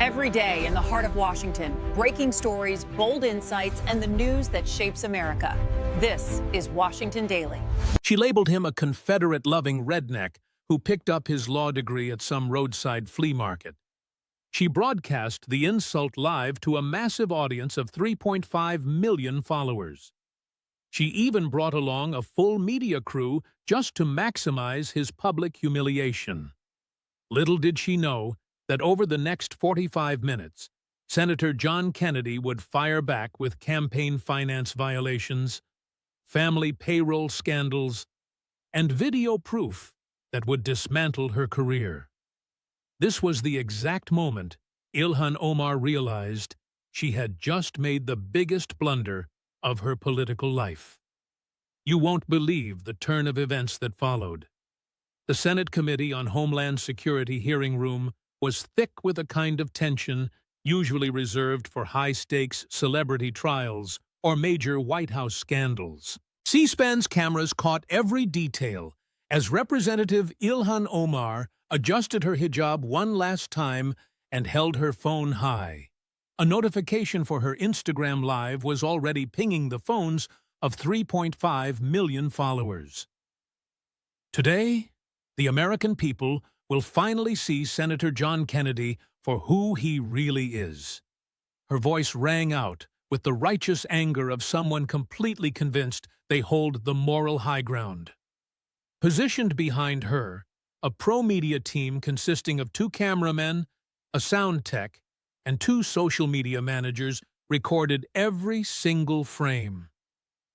Every day in the heart of Washington, breaking stories, bold insights, and the news that shapes America. This is Washington Daily. She labeled him a Confederate-loving redneck who picked up his law degree at some roadside flea market. She broadcast the insult live to a massive audience of 3.5 million followers. She even brought along a full media crew just to maximize his public humiliation. Little did she know that over the next 45 minutes, Senator John Kennedy would fire back with campaign finance violations, family payroll scandals, and video proof that would dismantle her career. This was the exact moment Ilhan Omar realized she had just made the biggest blunder of her political life. You won't believe the turn of events that followed. The Senate Committee on Homeland Security hearing room was thick with a kind of tension usually reserved for high-stakes celebrity trials or major White House scandals. C-SPAN's cameras caught every detail as Representative Ilhan Omar adjusted her hijab one last time and held her phone high. A notification for her Instagram Live was already pinging the phones of 3.5 million followers. Today, the American people will finally see Senator John Kennedy for who he really is. Her voice rang out with the righteous anger of someone completely convinced they hold the moral high ground. Positioned behind her, a pro-media team consisting of 2 cameramen, a sound tech, and 2 social media managers recorded every single frame.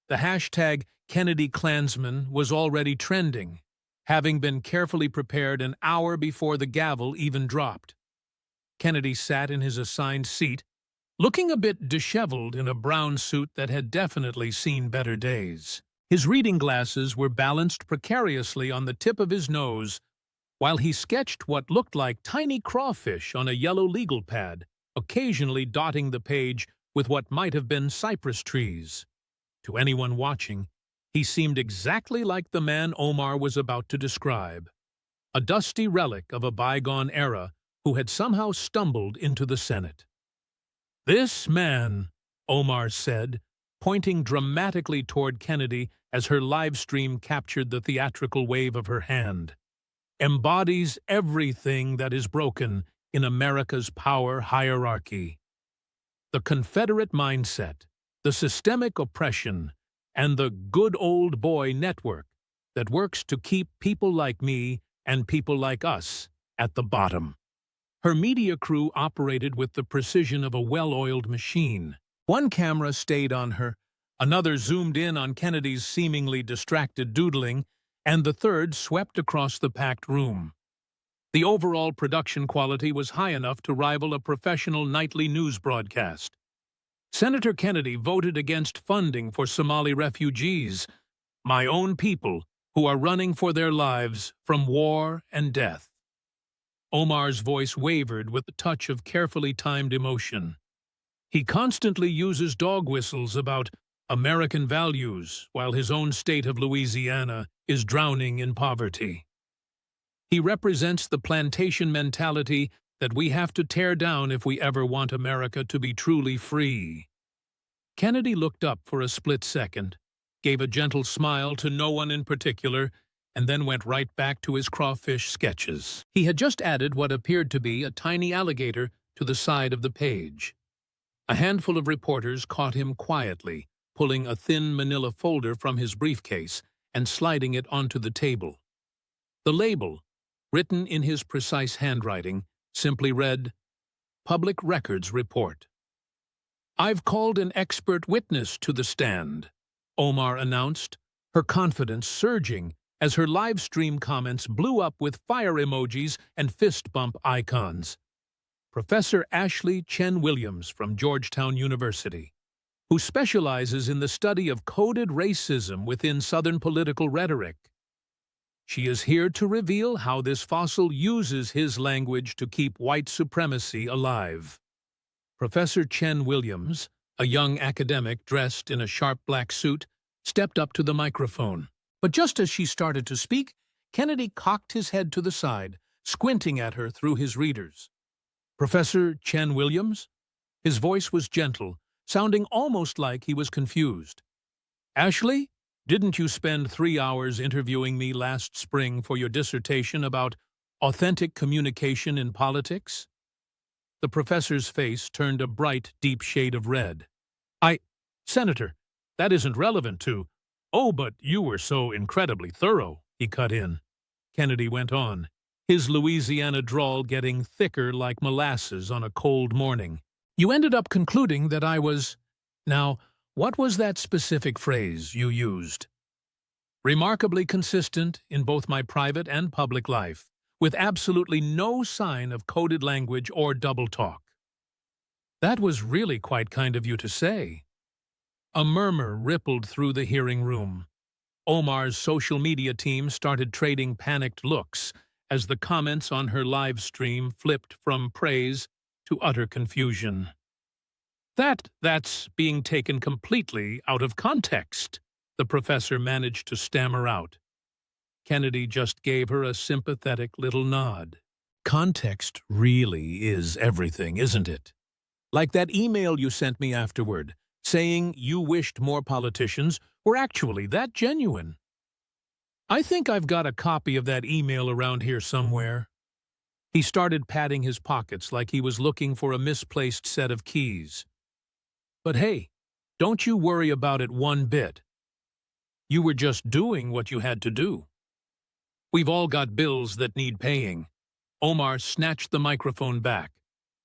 The hashtag #KennedyKlansman was already trending, having been carefully prepared an hour before the gavel even dropped. Kennedy sat in his assigned seat, looking a bit disheveled in a brown suit that had definitely seen better days. His reading glasses were balanced precariously on the tip of his nose, while he sketched what looked like tiny crawfish on a yellow legal pad, occasionally dotting the page with what might have been cypress trees. To anyone watching, he seemed exactly like the man Omar was about to describe, a dusty relic of a bygone era who had somehow stumbled into the Senate. "This man," Omar said, pointing dramatically toward Kennedy as her live stream captured the theatrical wave of her hand, "embodies everything that is broken in America's power hierarchy. The Confederate mindset, the systemic oppression, and the good old boy network that works to keep people like me and people like us at the bottom." Her media crew operated with the precision of a well-oiled machine. One camera stayed on her, another zoomed in on Kennedy's seemingly distracted doodling, and the third swept across the packed room. The overall production quality was high enough to rival a professional nightly news broadcast. Senator Kennedy voted against funding for Somali refugees, my own people, who are running for their lives from war and death. Omar's voice wavered with the touch of carefully timed emotion. He constantly uses dog whistles about American values while his own state of Louisiana is drowning in poverty. He represents the plantation mentality that we have to tear down if we ever want America to be truly free. Kennedy looked up for a split second, gave a gentle smile to no one in particular, and then went right back to his crawfish sketches. He had just added what appeared to be a tiny alligator to the side of the page. A handful of reporters caught him quietly, pulling a thin manila folder from his briefcase and sliding it onto the table. The label, written in his precise handwriting, simply read, "Public Records Report." "I've called an expert witness to the stand," Omar announced, her confidence surging as her live stream comments blew up with fire emojis and fist bump icons. Professor Ashley Chen Williams from Georgetown University, who specializes in the study of coded racism within Southern political rhetoric. She is here to reveal how this fossil uses his language to keep white supremacy alive. Professor Chen Williams, a young academic dressed in a sharp black suit, stepped up to the microphone. But just as she started to speak, Kennedy cocked his head to the side, squinting at her through his readers. Professor Chen Williams? His voice was gentle, sounding almost like he was confused. Ashley, didn't you spend 3 hours interviewing me last spring for your dissertation about authentic communication in politics? The professor's face turned a bright, deep shade of red. Senator, that isn't relevant to— Oh, but you were so incredibly thorough, he cut in. Kennedy went on, his Louisiana drawl getting thicker like molasses on a cold morning. You ended up concluding that I was— Now, what was that specific phrase you used? Remarkably consistent in both my private and public life, with absolutely no sign of coded language or double talk. That was really quite kind of you to say. A murmur rippled through the hearing room. Omar's social media team started trading panicked looks as the comments on her live stream flipped from praise to utter confusion. That's being taken completely out of context, the professor managed to stammer out. Kennedy just gave her a sympathetic little nod. Context really is everything, isn't it? Like that email you sent me afterward, saying you wished more politicians were actually that genuine. I think I've got a copy of that email around here somewhere. He started patting his pockets like he was looking for a misplaced set of keys. But hey, don't you worry about it one bit. You were just doing what you had to do. We've all got bills that need paying. Omar snatched the microphone back,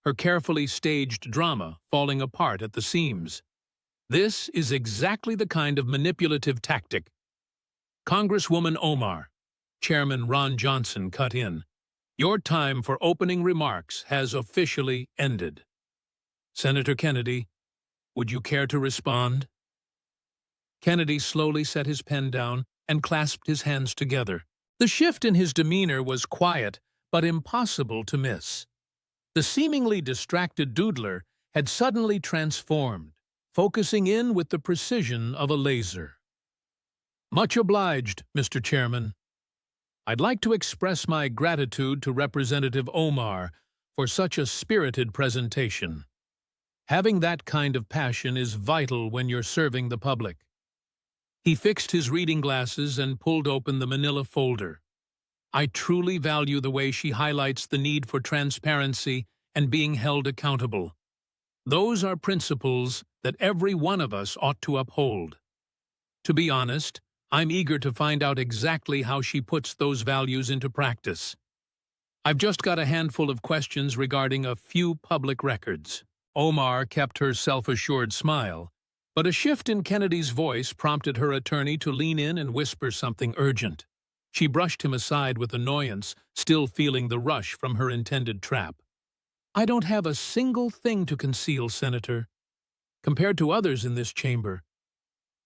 her carefully staged drama falling apart at the seams. This is exactly the kind of manipulative tactic. Congresswoman Omar, Chairman Ron Johnson cut in. Your time for opening remarks has officially ended. Senator Kennedy, would you care to respond? Kennedy slowly set his pen down and clasped his hands together. The shift in his demeanor was quiet, but impossible to miss. The seemingly distracted doodler had suddenly transformed, focusing in with the precision of a laser. Much obliged, Mr. Chairman. I'd like to express my gratitude to Representative Omar for such a spirited presentation. Having that kind of passion is vital when you're serving the public. He fixed his reading glasses and pulled open the manila folder. I truly value the way she highlights the need for transparency and being held accountable. Those are principles that every one of us ought to uphold. To be honest, I'm eager to find out exactly how she puts those values into practice. I've just got a handful of questions regarding a few public records. Omar kept her self-assured smile, but a shift in Kennedy's voice prompted her attorney to lean in and whisper something urgent. She brushed him aside with annoyance, still feeling the rush from her intended trap. I don't have a single thing to conceal, Senator. Compared to others in this chamber,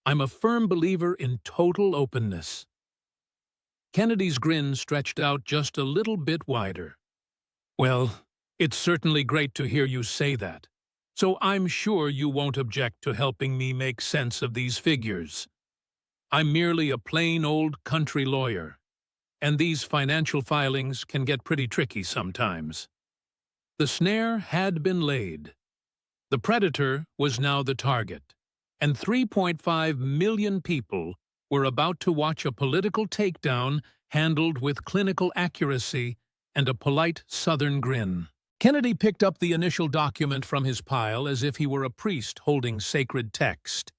I'm a firm believer in total openness. Kennedy's grin stretched out just a little bit wider. Well, it's certainly great to hear you say that, so I'm sure you won't object to helping me make sense of these figures. I'm merely a plain old country lawyer, and these financial filings can get pretty tricky sometimes. The snare had been laid. The predator was now the target, and 3.5 million people were about to watch a political takedown handled with clinical accuracy and a polite Southern grin. Kennedy picked up the initial document from his pile as if he were a priest holding sacred text.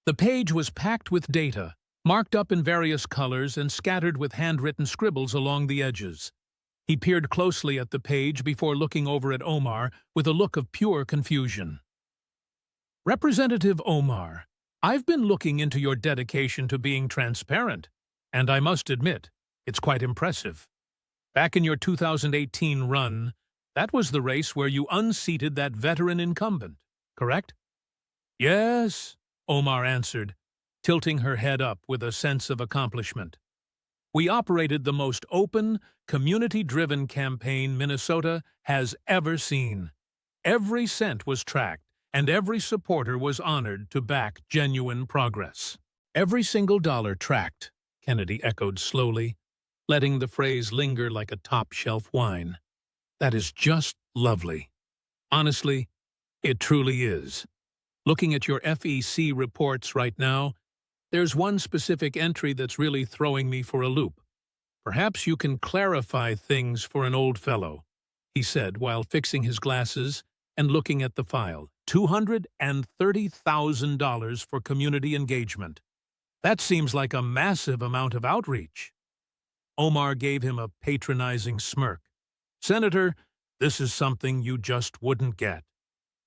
The page was packed with data, marked up in various colors and scattered with handwritten scribbles along the edges. He peered closely at the page before looking over at Omar with a look of pure confusion. Representative Omar, I've been looking into your dedication to being transparent, and I must admit, it's quite impressive. Back in your 2018 run, that was the race where you unseated that veteran incumbent, correct? Yes, Omar answered, tilting her head up with a sense of accomplishment. We operated the most open, community-driven campaign Minnesota has ever seen. Every cent was tracked, and every supporter was honored to back genuine progress. Every single dollar tracked, Kennedy echoed slowly, letting the phrase linger like a top-shelf wine. That is just lovely. Honestly, it truly is. Looking at your FEC reports right now, there's one specific entry that's really throwing me for a loop. Perhaps you can clarify things for an old fellow, he said while fixing his glasses and looking at the file. $230,000 for community engagement. That seems like a massive amount of outreach. Omar gave him a patronizing smirk. Senator, this is something you just wouldn't get.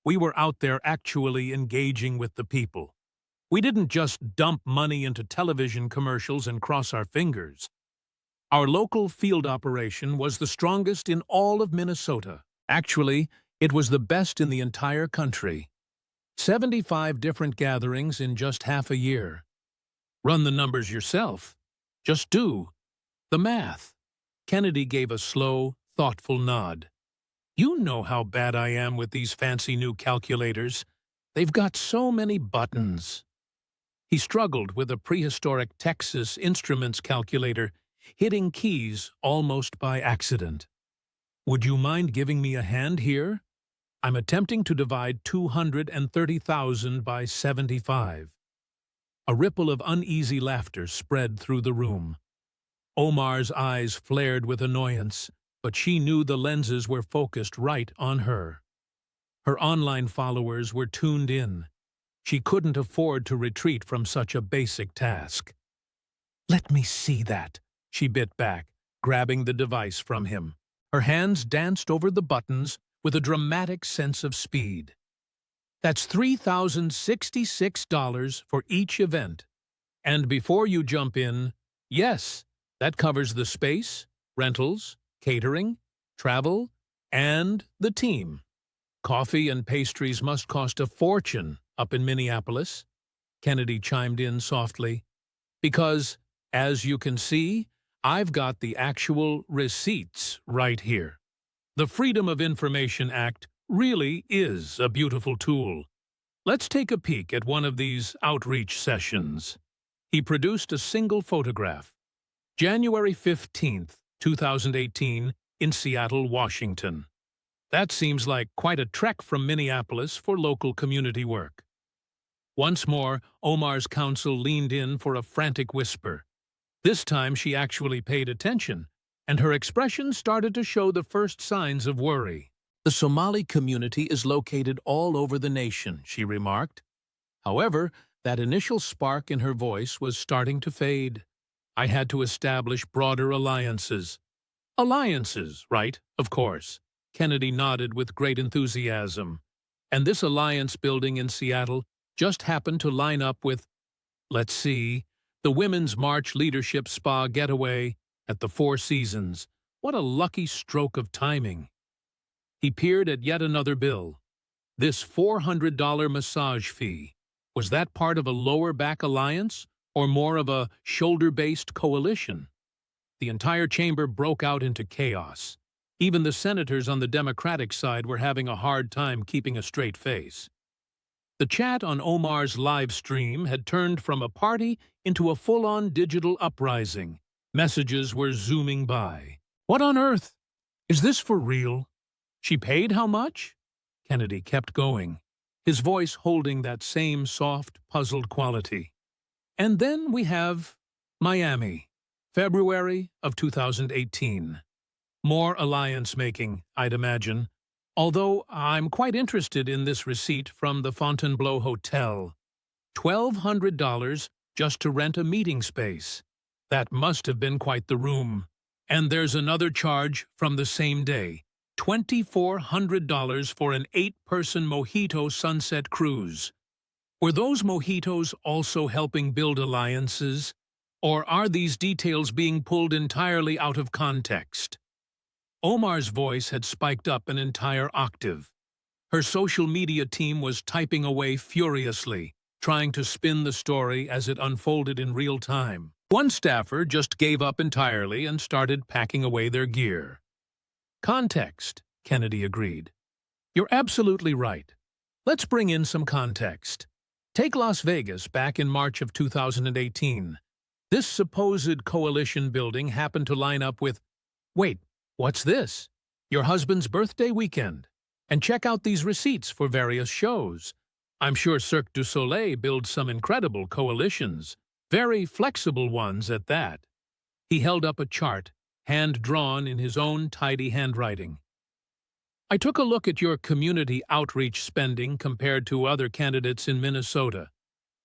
We were out there actually engaging with the people. We didn't just dump money into television commercials and cross our fingers. Our local field operation was the strongest in all of Minnesota. Actually, it was the best in the entire country. 75 different gatherings in just half a year. Run the numbers yourself. Just do the math. Kennedy gave a slow, thoughtful nod. You know how bad I am with these fancy new calculators. They've got so many buttons. He struggled with a prehistoric Texas Instruments calculator, hitting keys almost by accident. Would you mind giving me a hand here? I'm attempting to divide 230,000 by 75. A ripple of uneasy laughter spread through the room. Omar's eyes flared with annoyance, but she knew the lenses were focused right on her. Her online followers were tuned in. She couldn't afford to retreat from such a basic task. Let me see that, she bit back, grabbing the device from him. Her hands danced over the buttons with a dramatic sense of speed. That's $3,066 for each event. And before you jump in, yes, that covers the space, rentals, catering, travel, and the team. Coffee and pastries must cost a fortune up in Minneapolis, Kennedy chimed in softly, because, as you can see, I've got the actual receipts right here. The Freedom of Information Act really is a beautiful tool. Let's take a peek at one of these outreach sessions. He produced a single photograph. January 15th, 2018, in Seattle, Washington. That seems like quite a trek from Minneapolis for local community work. Once more, Omar's counsel leaned in for a frantic whisper. This time she actually paid attention, and her expression started to show the first signs of worry. The Somali community is located all over the nation, she remarked. However, that initial spark in her voice was starting to fade. I had to establish broader alliances. Alliances, right, of course. Kennedy nodded with great enthusiasm. And this alliance building in Seattle just happened to line up with, let's see, the Women's March Leadership Spa Getaway at the Four Seasons. What a lucky stroke of timing. He peered at yet another bill. This $400 massage fee. Was that part of a lower back alliance or more of a shoulder-based coalition? The entire chamber broke out into chaos. Even the senators on the Democratic side were having a hard time keeping a straight face. The chat on Omar's live stream had turned from a party into a full-on digital uprising. Messages were zooming by. What on earth? Is this for real? She paid how much? Kennedy kept going, his voice holding that same soft, puzzled quality. And then we have Miami, February of 2018. More alliance-making, I'd imagine, although I'm quite interested in this receipt from the Fontainebleau Hotel. $1,200 just to rent a meeting space. That must have been quite the room. And there's another charge from the same day. $2,400 for an 8-person mojito sunset cruise. Were those mojitos also helping build alliances? Or are these details being pulled entirely out of context? Omar's voice had spiked up an entire octave. Her social media team was typing away furiously, trying to spin the story as it unfolded in real time. One staffer just gave up entirely and started packing away their gear. Context, Kennedy agreed. You're absolutely right. Let's bring in some context. Take Las Vegas back in March of 2018. This supposed coalition building happened to line up with, wait, what's this? your husband's birthday weekend, and check out these receipts for various shows. I'm sure Cirque du Soleil builds some incredible coalitions, very flexible ones at that. He held up a chart, hand-drawn in his own tidy handwriting. I took a look at your community outreach spending compared to other candidates in Minnesota.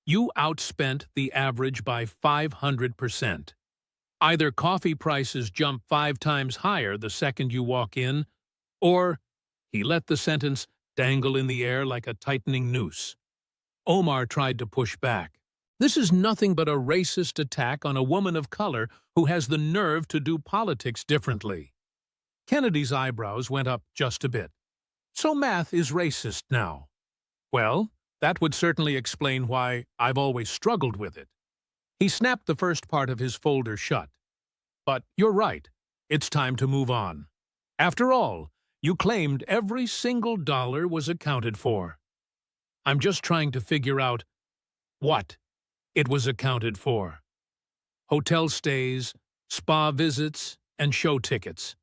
You outspent the average by 500%. Either coffee prices jump 5 times higher the second you walk in, or he let the sentence dangle in the air like a tightening noose. Omar tried to push back. This is nothing but a racist attack on a woman of color who has the nerve to do politics differently. Kennedy's eyebrows went up just a bit. So math is racist now. Well, that would certainly explain why I've always struggled with it. He snapped the first part of his folder shut. But you're right. It's time to move on. After all, you claimed every single dollar was accounted for. I'm just trying to figure out what it was accounted for. Hotel stays, spa visits, and show tickets.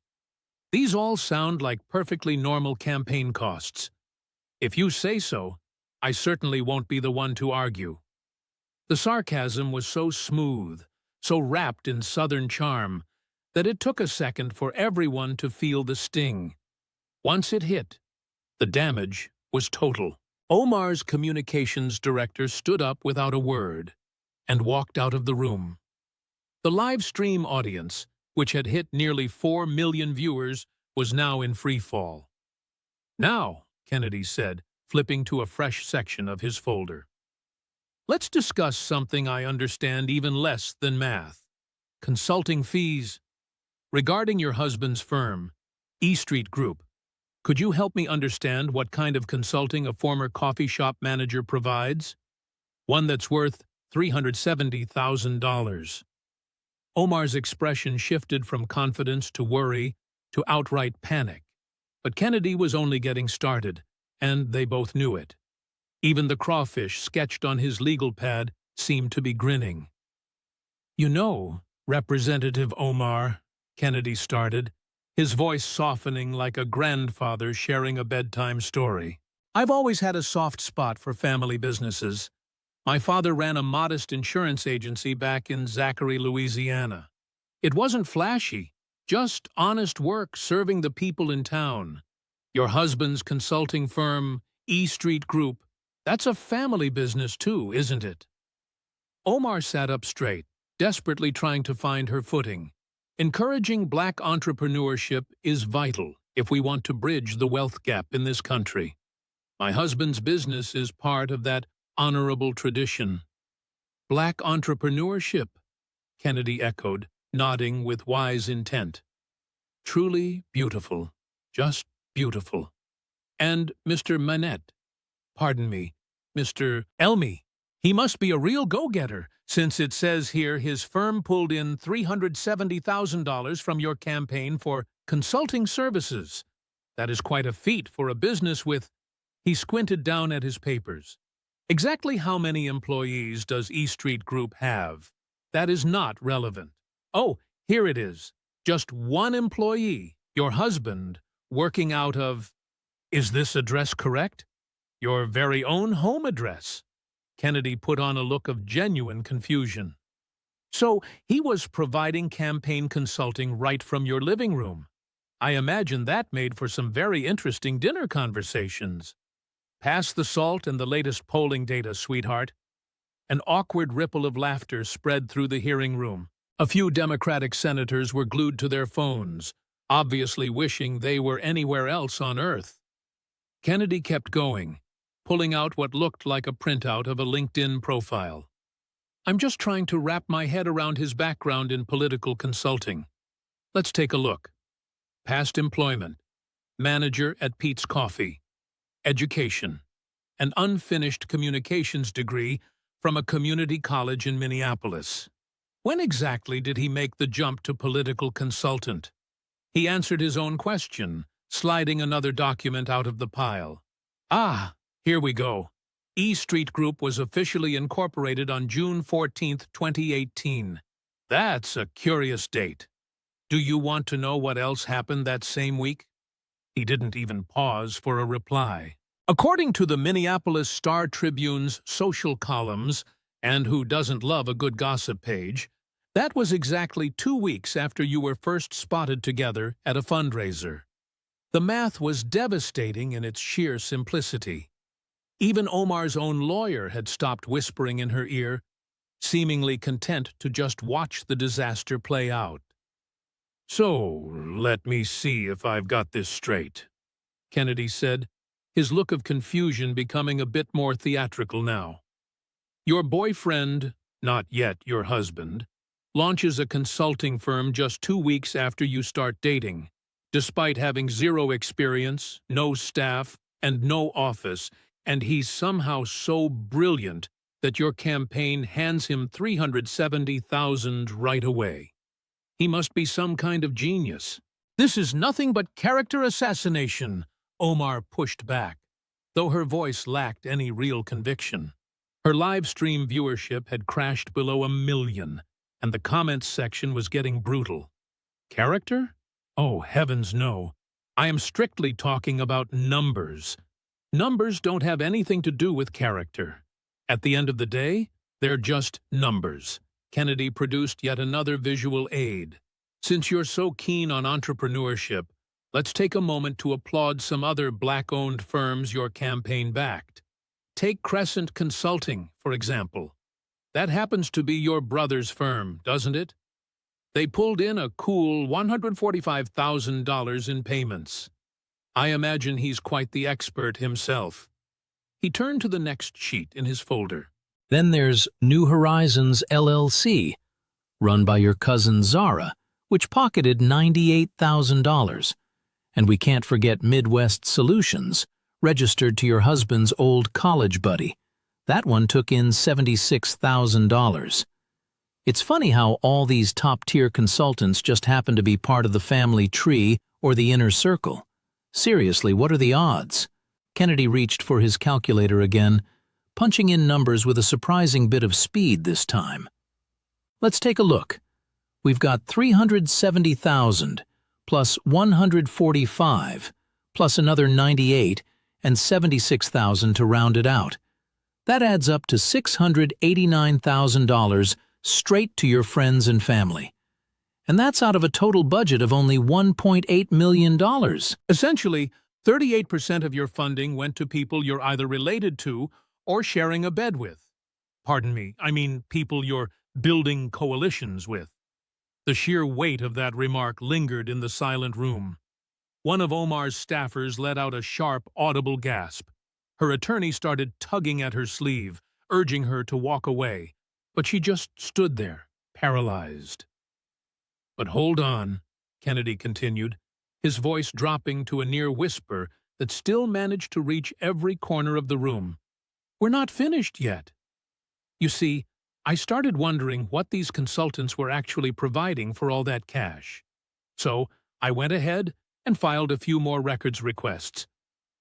These all sound like perfectly normal campaign costs. If you say so, I certainly won't be the one to argue. The sarcasm was so smooth, so wrapped in Southern charm, that it took a second for everyone to feel the sting. Once it hit, the damage was total. Omar's communications director stood up without a word and walked out of the room. The live stream audience, which had hit nearly 4 million viewers, was now in free fall. Now, Kennedy said, flipping to a fresh section of his folder. Let's discuss something I understand even less than math. Consulting fees. Regarding your husband's firm, E Street Group, could you help me understand what kind of consulting a former coffee shop manager provides? One that's worth $370,000. Omar's expression shifted from confidence to worry to outright panic. But Kennedy was only getting started, and they both knew it. Even the crawfish sketched on his legal pad seemed to be grinning. You know, Representative Omar, Kennedy started, his voice softening like a grandfather sharing a bedtime story. I've always had a soft spot for family businesses. My father ran a modest insurance agency back in Zachary, Louisiana. It wasn't flashy, just honest work serving the people in town. Your husband's consulting firm, E Street Group, that's a family business too, isn't it? Omar sat up straight, desperately trying to find her footing. Encouraging black entrepreneurship is vital if we want to bridge the wealth gap in this country. My husband's business is part of that honorable tradition. Black entrepreneurship, Kennedy echoed, nodding with wise intent. Truly beautiful, just beautiful. And Mr. Manette, pardon me, Mr. Elmi, he must be a real go-getter, since it says here his firm pulled in $370,000 from your campaign for consulting services. That is quite a feat for a business with... He squinted down at his papers. Exactly how many employees does E Street Group have? That is not relevant. Oh, here it is. Just one employee, your husband, working out of... Is this address correct? Your very own home address. Kennedy put on a look of genuine confusion. So he was providing campaign consulting right from your living room. I imagine that made for some very interesting dinner conversations. Pass the salt and the latest polling data, sweetheart. An awkward ripple of laughter spread through the hearing room. A few Democratic senators were glued to their phones, obviously wishing they were anywhere else on Earth. Kennedy kept going, pulling out what looked like a printout of a LinkedIn profile. I'm just trying to wrap my head around his background in political consulting. Let's take a look. Past employment, manager at Pete's Coffee. Education, an unfinished communications degree from a community college in Minneapolis. When exactly did he make the jump to political consultant? He answered his own question, sliding another document out of the pile. Ah, here we go. E Street Group was officially incorporated on June 14, 2018. That's a curious date. Do you want to know what else happened that same week? He didn't even pause for a reply. According to the Minneapolis Star-Tribune's social columns, and who doesn't love a good gossip page, that was exactly 2 weeks after you were first spotted together at a fundraiser. The math was devastating in its sheer simplicity. Even Omar's own lawyer had stopped whispering in her ear, seemingly content to just watch the disaster play out. "So, let me see if I've got this straight," Kennedy said, his look of confusion becoming a bit more theatrical now. "Your boyfriend, not yet your husband, launches a consulting firm just 2 weeks after you start dating. Despite having zero experience, no staff, and no office, and he's somehow so brilliant that your campaign hands him $370,000 right away. He must be some kind of genius." "This is nothing but character assassination," Omar pushed back, though her voice lacked any real conviction. Her live stream viewership had crashed below 1 million, and the comments section was getting brutal. "Character? Oh, heavens no. I am strictly talking about numbers. Numbers don't have anything to do with character. At the end of the day, they're just numbers." Kennedy produced yet another visual aid. "Since you're so keen on entrepreneurship, let's take a moment to applaud some other black-owned firms your campaign backed. Take Crescent Consulting, for example. That happens to be your brother's firm, doesn't it? They pulled in a cool $145,000 in payments. I imagine he's quite the expert himself." He turned to the next sheet in his folder. Then there's New Horizons LLC, run by your cousin Zara, which pocketed $98,000. And we can't forget Midwest Solutions, registered to your husband's old college buddy. That one took in $76,000. It's funny how all these top-tier consultants just happen to be part of the family tree or the inner circle. Seriously, what are the odds? Kennedy reached for his calculator again, punching in numbers with a surprising bit of speed this time. Let's take a look. We've got 370,000, plus 145, plus another 98, and 76,000 to round it out. That adds up to $689,000 straight to your friends and family. And that's out of a total budget of only $1.8 million. Essentially, 38% of your funding went to people you're either related to or sharing a bed with. Pardon me, I mean people you're building coalitions with. The sheer weight of that remark lingered in the silent room. One of Omar's staffers let out a sharp, audible gasp. Her attorney started tugging at her sleeve, urging her to walk away, but she just stood there, paralyzed. "But hold on," Kennedy continued, his voice dropping to a near whisper that still managed to reach every corner of the room. "We're not finished yet. You see, I started wondering what these consultants were actually providing for all that cash. So I went ahead and filed a few more records requests.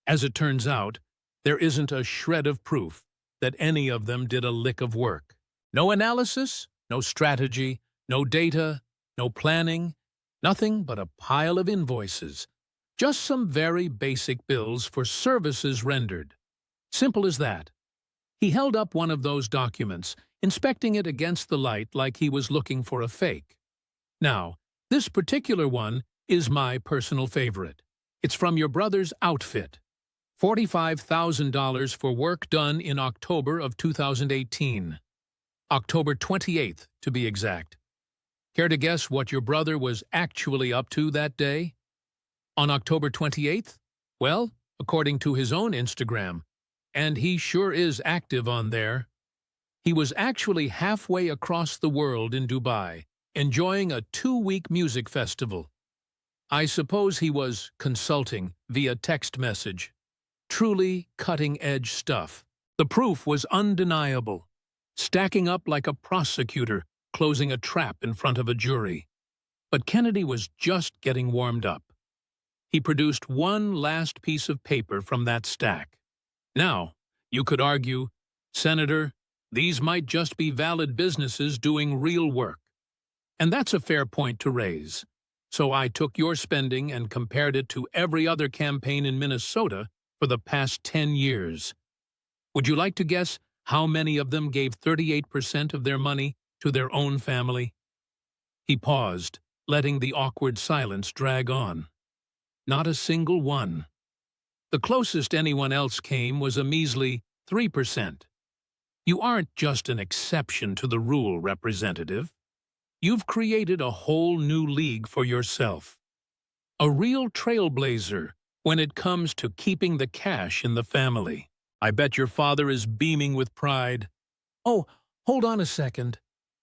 As it turns out, there isn't a shred of proof that any of them did a lick of work. No analysis, no strategy, no data, no planning, nothing but a pile of invoices. Just some very basic bills for services rendered. Simple as that." He held up one of those documents, inspecting it against the light like he was looking for a fake. "Now, this particular one is my personal favorite. It's from your brother's outfit. $45,000 for work done in October of 2018. October 28th, to be exact. Care to guess what your brother was actually up to that day? On October 28th? Well, according to his own Instagram, and he sure is active on there, he was actually halfway across the world in Dubai, enjoying a 2-week music festival. I suppose he was consulting via text message. Truly cutting-edge stuff. The proof was undeniable, stacking up like a prosecutor closing a trap in front of a jury. But Kennedy was just getting warmed up. He produced one last piece of paper from that stack. Now, you could argue, Senator, these might just be valid businesses doing real work. And that's a fair point to raise. So I took your spending and compared it to every other campaign in Minnesota for the past 10 years. Would you like to guess how many of them gave 38% of their money to their own family? He paused, letting the awkward silence drag on. Not a single one. The closest anyone else came was a measly 3%. You aren't just an exception to the rule, Representative. You've created a whole new league for yourself. A real trailblazer when it comes to keeping the cash in the family. I bet your father is beaming with pride. Oh, hold on a second.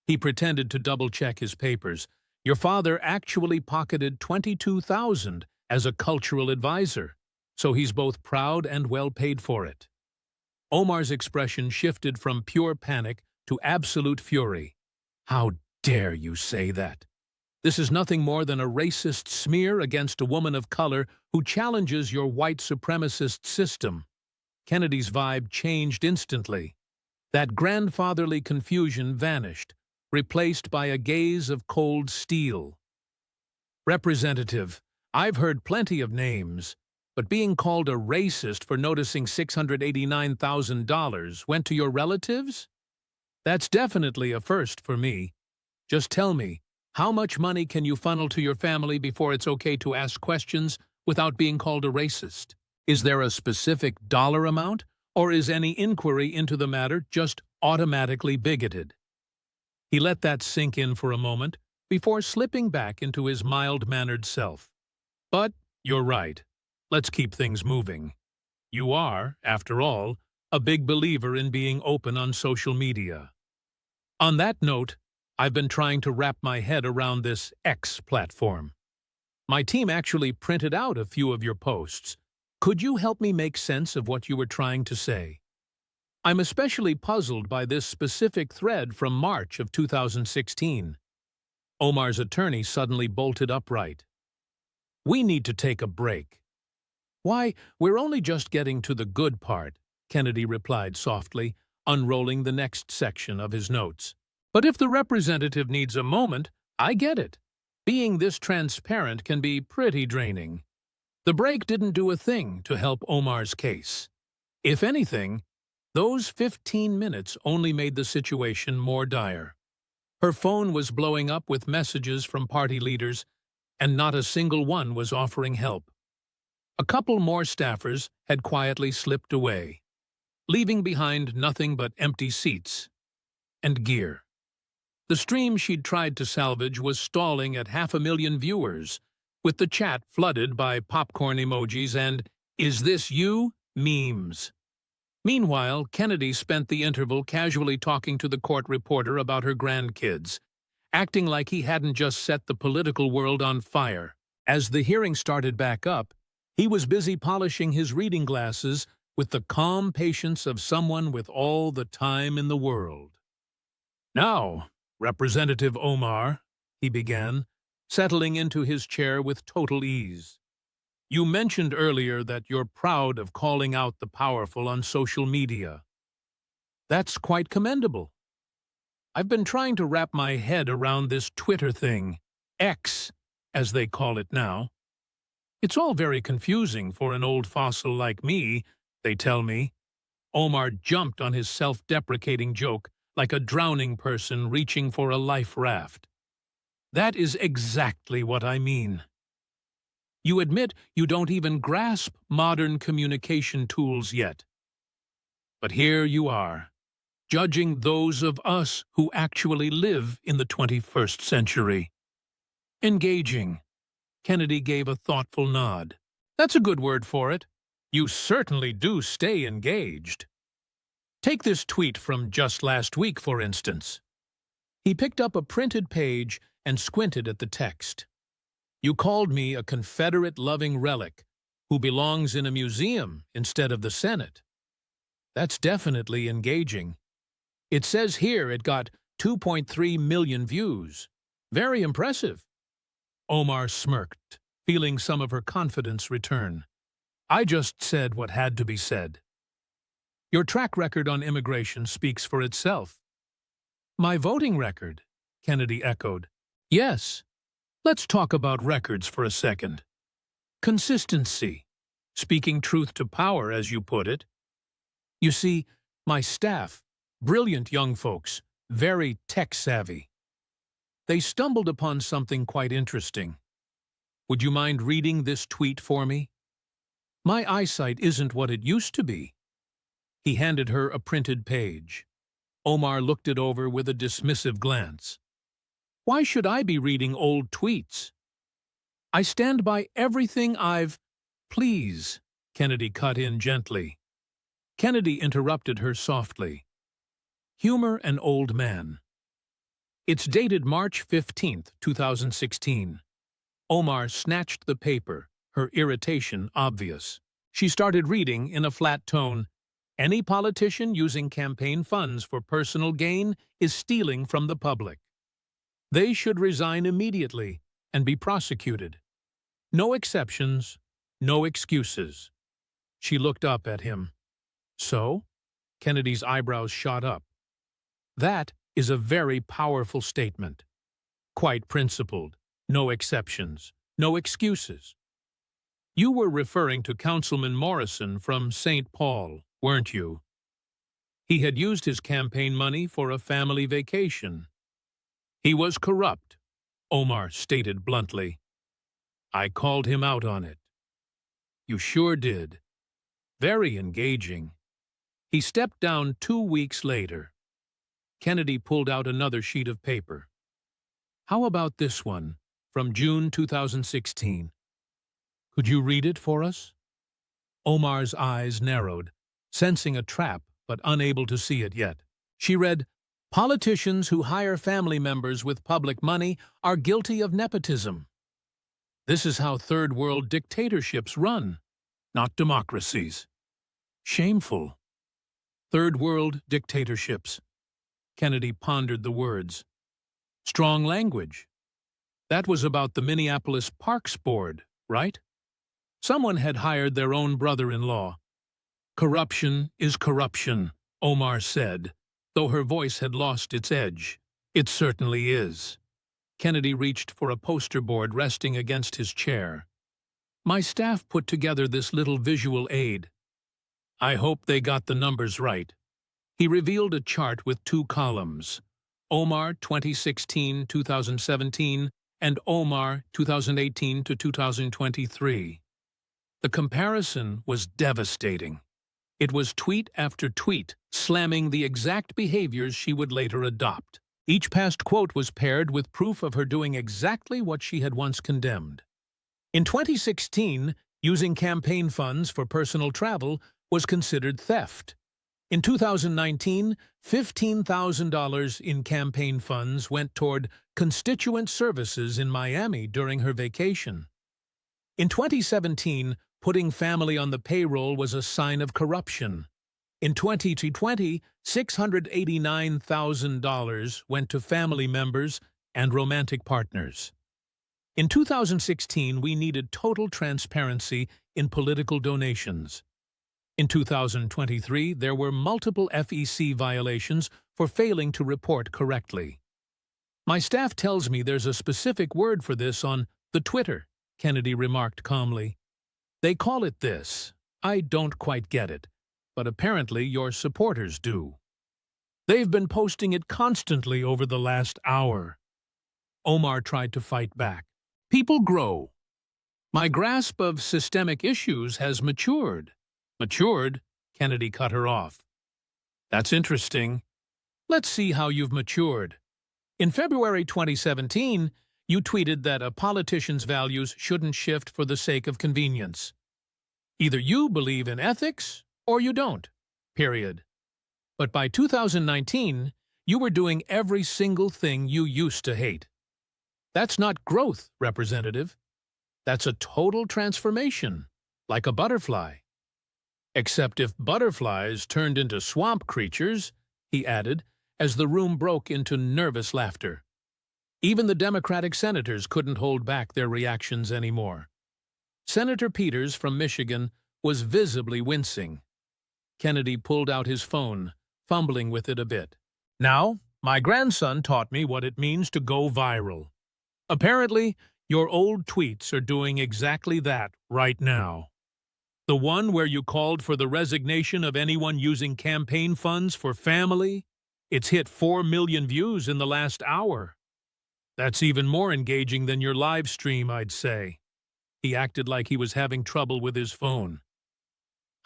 He pretended to double-check his papers. Your father actually pocketed $22,000 as a cultural advisor, so he's both proud and well paid for it. Omar's expression shifted from pure panic to absolute fury. How dare you say that? This is nothing more than a racist smear against a woman of color who challenges your white supremacist system. Kennedy's vibe changed instantly. That grandfatherly confusion vanished, replaced by a gaze of cold steel. Representative, I've heard plenty of names, but being called a racist for noticing $689,000 went to your relatives? That's definitely a first for me. Just tell me, how much money can you funnel to your family before it's okay to ask questions without being called a racist? Is there a specific dollar amount, or is any inquiry into the matter just automatically bigoted? He let that sink in for a moment before slipping back into his mild-mannered self. But you're right. Let's keep things moving. You are, after all, a big believer in being open on social media. On that note, I've been trying to wrap my head around this X platform. My team actually printed out a few of your posts. Could you help me make sense of what you were trying to say? I'm especially puzzled by this specific thread from March of 2016. Omar's attorney suddenly bolted upright. We need to take a break. Why, we're only just getting to the good part, Kennedy replied softly, unrolling the next section of his notes. But if the representative needs a moment, I get it. Being this transparent can be pretty draining. The break didn't do a thing to help Omar's case. If anything, those 15 minutes only made the situation more dire. Her phone was blowing up with messages from party leaders, and not a single one was offering help. A couple more staffers had quietly slipped away, leaving behind nothing but empty seats and gear. The stream she'd tried to salvage was stalling at 500,000 viewers, with the chat flooded by popcorn emojis and "Is this you?" memes. Meanwhile, Kennedy spent the interval casually talking to the court reporter about her grandkids, acting like he hadn't just set the political world on fire. As the hearing started back up, he was busy polishing his reading glasses with the calm patience of someone with all the time in the world. Now, Representative Omar, he began, settling into his chair with total ease. You mentioned earlier that you're proud of calling out the powerful on social media. That's quite commendable. I've been trying to wrap my head around this Twitter thing, X, as they call it now. It's all very confusing for an old fossil like me, they tell me. Omar jumped on his self-deprecating joke like a drowning person reaching for a life raft. That is exactly what I mean. You admit you don't even grasp modern communication tools yet. But here you are, judging those of us who actually live in the 21st century. Engaging. Kennedy gave a thoughtful nod. That's a good word for it. You certainly do stay engaged. Take this tweet from just last week, for instance. He picked up a printed page and squinted at the text. You called me a Confederate-loving relic who belongs in a museum instead of the Senate. That's definitely engaging. It says here it got 2.3 million views. Very impressive. Omar smirked, feeling some of her confidence return. I just said what had to be said. Your track record on immigration speaks for itself. My voting record, Kennedy echoed. Yes, Let's talk about records for a second. Consistency. Speaking truth to power, as you put it. You see, my staff, brilliant young folks, very tech-savvy. They stumbled upon something quite interesting. Would you mind reading this tweet for me? My eyesight isn't what it used to be. He handed her a printed page. Omar looked it over with a dismissive glance. Why should I be reading old tweets? I stand by everything I've... Please, Kennedy cut in gently. Kennedy interrupted her softly. Humor an old man. It's dated March 15th, 2016. Omar snatched the paper, her irritation obvious. She started reading in a flat tone. Any politician using campaign funds for personal gain is stealing from the public. They should resign immediately and be prosecuted. No exceptions, no excuses. She looked up at him. So? Kennedy's eyebrows shot up. That is a very powerful statement. Quite principled. No exceptions, no excuses. You were referring to Councilman Morrison from St. Paul, weren't you? He had used his campaign money for a family vacation. He was corrupt, Omar stated bluntly. I called him out on it. You sure did. Very engaging. He stepped down 2 weeks later. Kennedy pulled out another sheet of paper. How about this one, from June 2016? Could you read it for us? Omar's eyes narrowed, sensing a trap but unable to see it yet. She read, Politicians who hire family members with public money are guilty of nepotism. This is how third world dictatorships run, not democracies. Shameful. Third world dictatorships. Kennedy pondered the words. Strong language. That was about the Minneapolis Parks Board, right? Someone had hired their own brother-in-law. Corruption is corruption, Omar said, though her voice had lost its edge. It certainly is. Kennedy reached for a poster board resting against his chair. My staff put together this little visual aid. I hope they got the numbers right. He revealed a chart with 2 columns, Omar 2016-2017 and Omar 2018 to 2023. The comparison was devastating. It was tweet after tweet, slamming the exact behaviors she would later adopt. Each past quote was paired with proof of her doing exactly what she had once condemned. In 2016, using campaign funds for personal travel was considered theft. In 2019, $15,000 in campaign funds went toward constituent services in Miami during her vacation. In 2017, putting family on the payroll was a sign of corruption. In 2020, $689,000 went to family members and romantic partners. In 2016, we needed total transparency in political donations. In 2023, there were multiple FEC violations for failing to report correctly. My staff tells me there's a specific word for this on the Twitter, Kennedy remarked calmly. They call it this. I don't quite get it, but apparently your supporters do. They've been posting it constantly over the last hour. Omar tried to fight back. People grow. My grasp of systemic issues has matured. Matured? Kennedy cut her off. That's interesting. Let's see how you've matured. In February 2017, you tweeted that a politician's values shouldn't shift for the sake of convenience. Either you believe in ethics or you don't, period. But by 2019, you were doing every single thing you used to hate. That's not growth, Representative. That's a total transformation, like a butterfly. Except if butterflies turned into swamp creatures, he added, as the room broke into nervous laughter. Even the Democratic senators couldn't hold back their reactions anymore. Senator Peters from Michigan was visibly wincing. Kennedy pulled out his phone, fumbling with it a bit. Now, my grandson taught me what it means to go viral. Apparently, Your old tweets are doing exactly that right now. The one where you called for the resignation of anyone using campaign funds for family? It's hit 4 million views in the last hour. That's even more engaging than your live stream, I'd say. He acted like he was having trouble with his phone.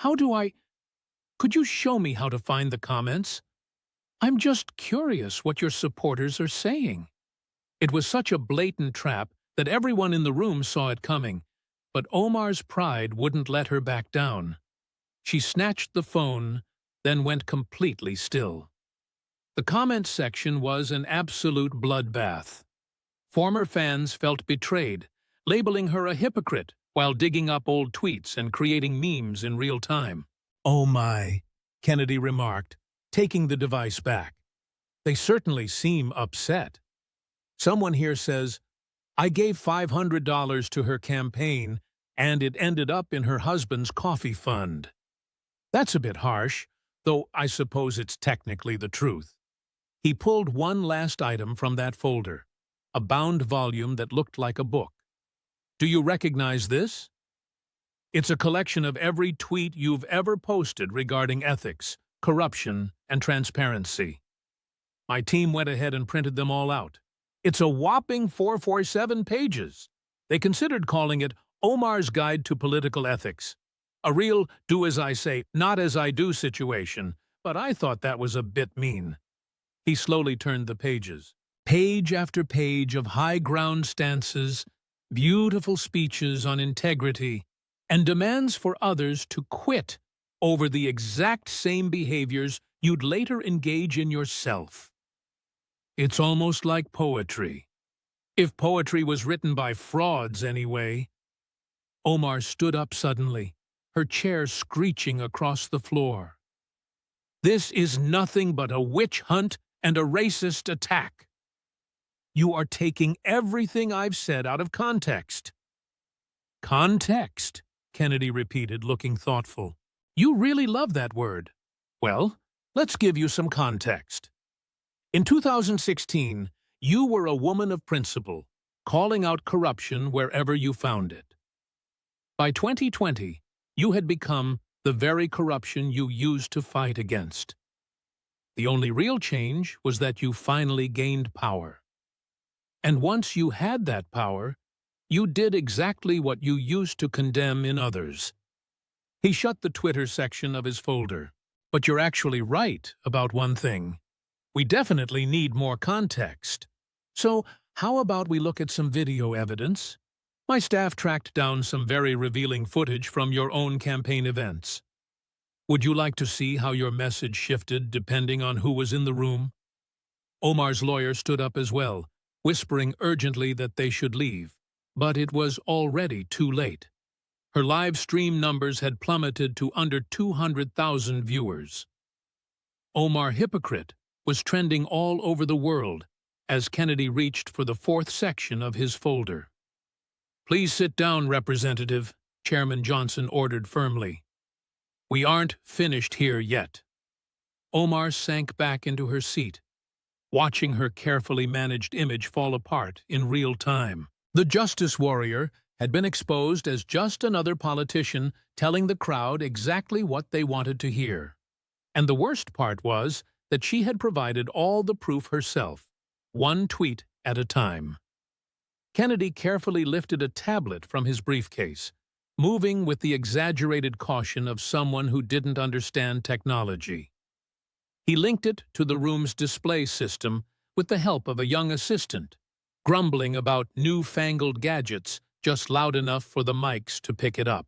Could you show me how to find the comments? I'm just curious what your supporters are saying. It was such a blatant trap that everyone in the room saw it coming, but Omar's pride wouldn't let her back down. She snatched the phone, then went completely still. The comments section was an absolute bloodbath. Former fans felt betrayed, labeling her a hypocrite while digging up old tweets and creating memes in real time. "Oh my," Kennedy remarked, taking the device back. "They certainly seem upset. Someone here says, I gave $500 to her campaign, and it ended up in her husband's coffee fund." That's a bit harsh, though I suppose it's technically the truth. He pulled one last item from that folder, a bound volume that looked like a book. "Do you recognize this? It's a collection of every tweet you've ever posted regarding ethics, corruption, and transparency. My team went ahead and printed them all out. It's a whopping 447 pages. They considered calling it Omar's Guide to Political Ethics. A real do-as-I-say, not-as-I-do situation, but I thought that was a bit mean." He slowly turned the pages. Page after page of high-ground stances, beautiful speeches on integrity, and demands for others to quit over the exact same behaviors you'd later engage in yourself. It's almost like poetry. If poetry was written by frauds, anyway. Omar stood up suddenly, her chair screeching across the floor. "This is nothing but a witch hunt and a racist attack. You are taking everything I've said out of context." "Context," Kennedy repeated, looking thoughtful. "You really love that word. Well, let's give you some context. In 2016, you were a woman of principle, calling out corruption wherever you found it. By 2020, you had become the very corruption you used to fight against. The only real change was that you finally gained power. And once you had that power, you did exactly what you used to condemn in others." He shut the Twitter section of his folder. "But you're actually right about one thing. We definitely need more context. So, how about we look at some video evidence? My staff tracked down some very revealing footage from your own campaign events. Would you like to see how your message shifted depending on who was in the room?" Omar's lawyer stood up as well, whispering urgently that they should leave. But it was already too late. Her live stream numbers had plummeted to under 200,000 viewers. Omar Hypocrite was trending all over the world as Kennedy reached for the fourth section of his folder. "Please sit down, Representative," Chairman Johnson ordered firmly. "We aren't finished here yet." Omar sank back into her seat, watching her carefully managed image fall apart in real time. The justice warrior had been exposed as just another politician telling the crowd exactly what they wanted to hear. And the worst part was that she had provided all the proof herself, one tweet at a time. Kennedy carefully lifted a tablet from his briefcase, moving with the exaggerated caution of someone who didn't understand technology. He linked it to the room's display system with the help of a young assistant, grumbling about newfangled gadgets just loud enough for the mics to pick it up.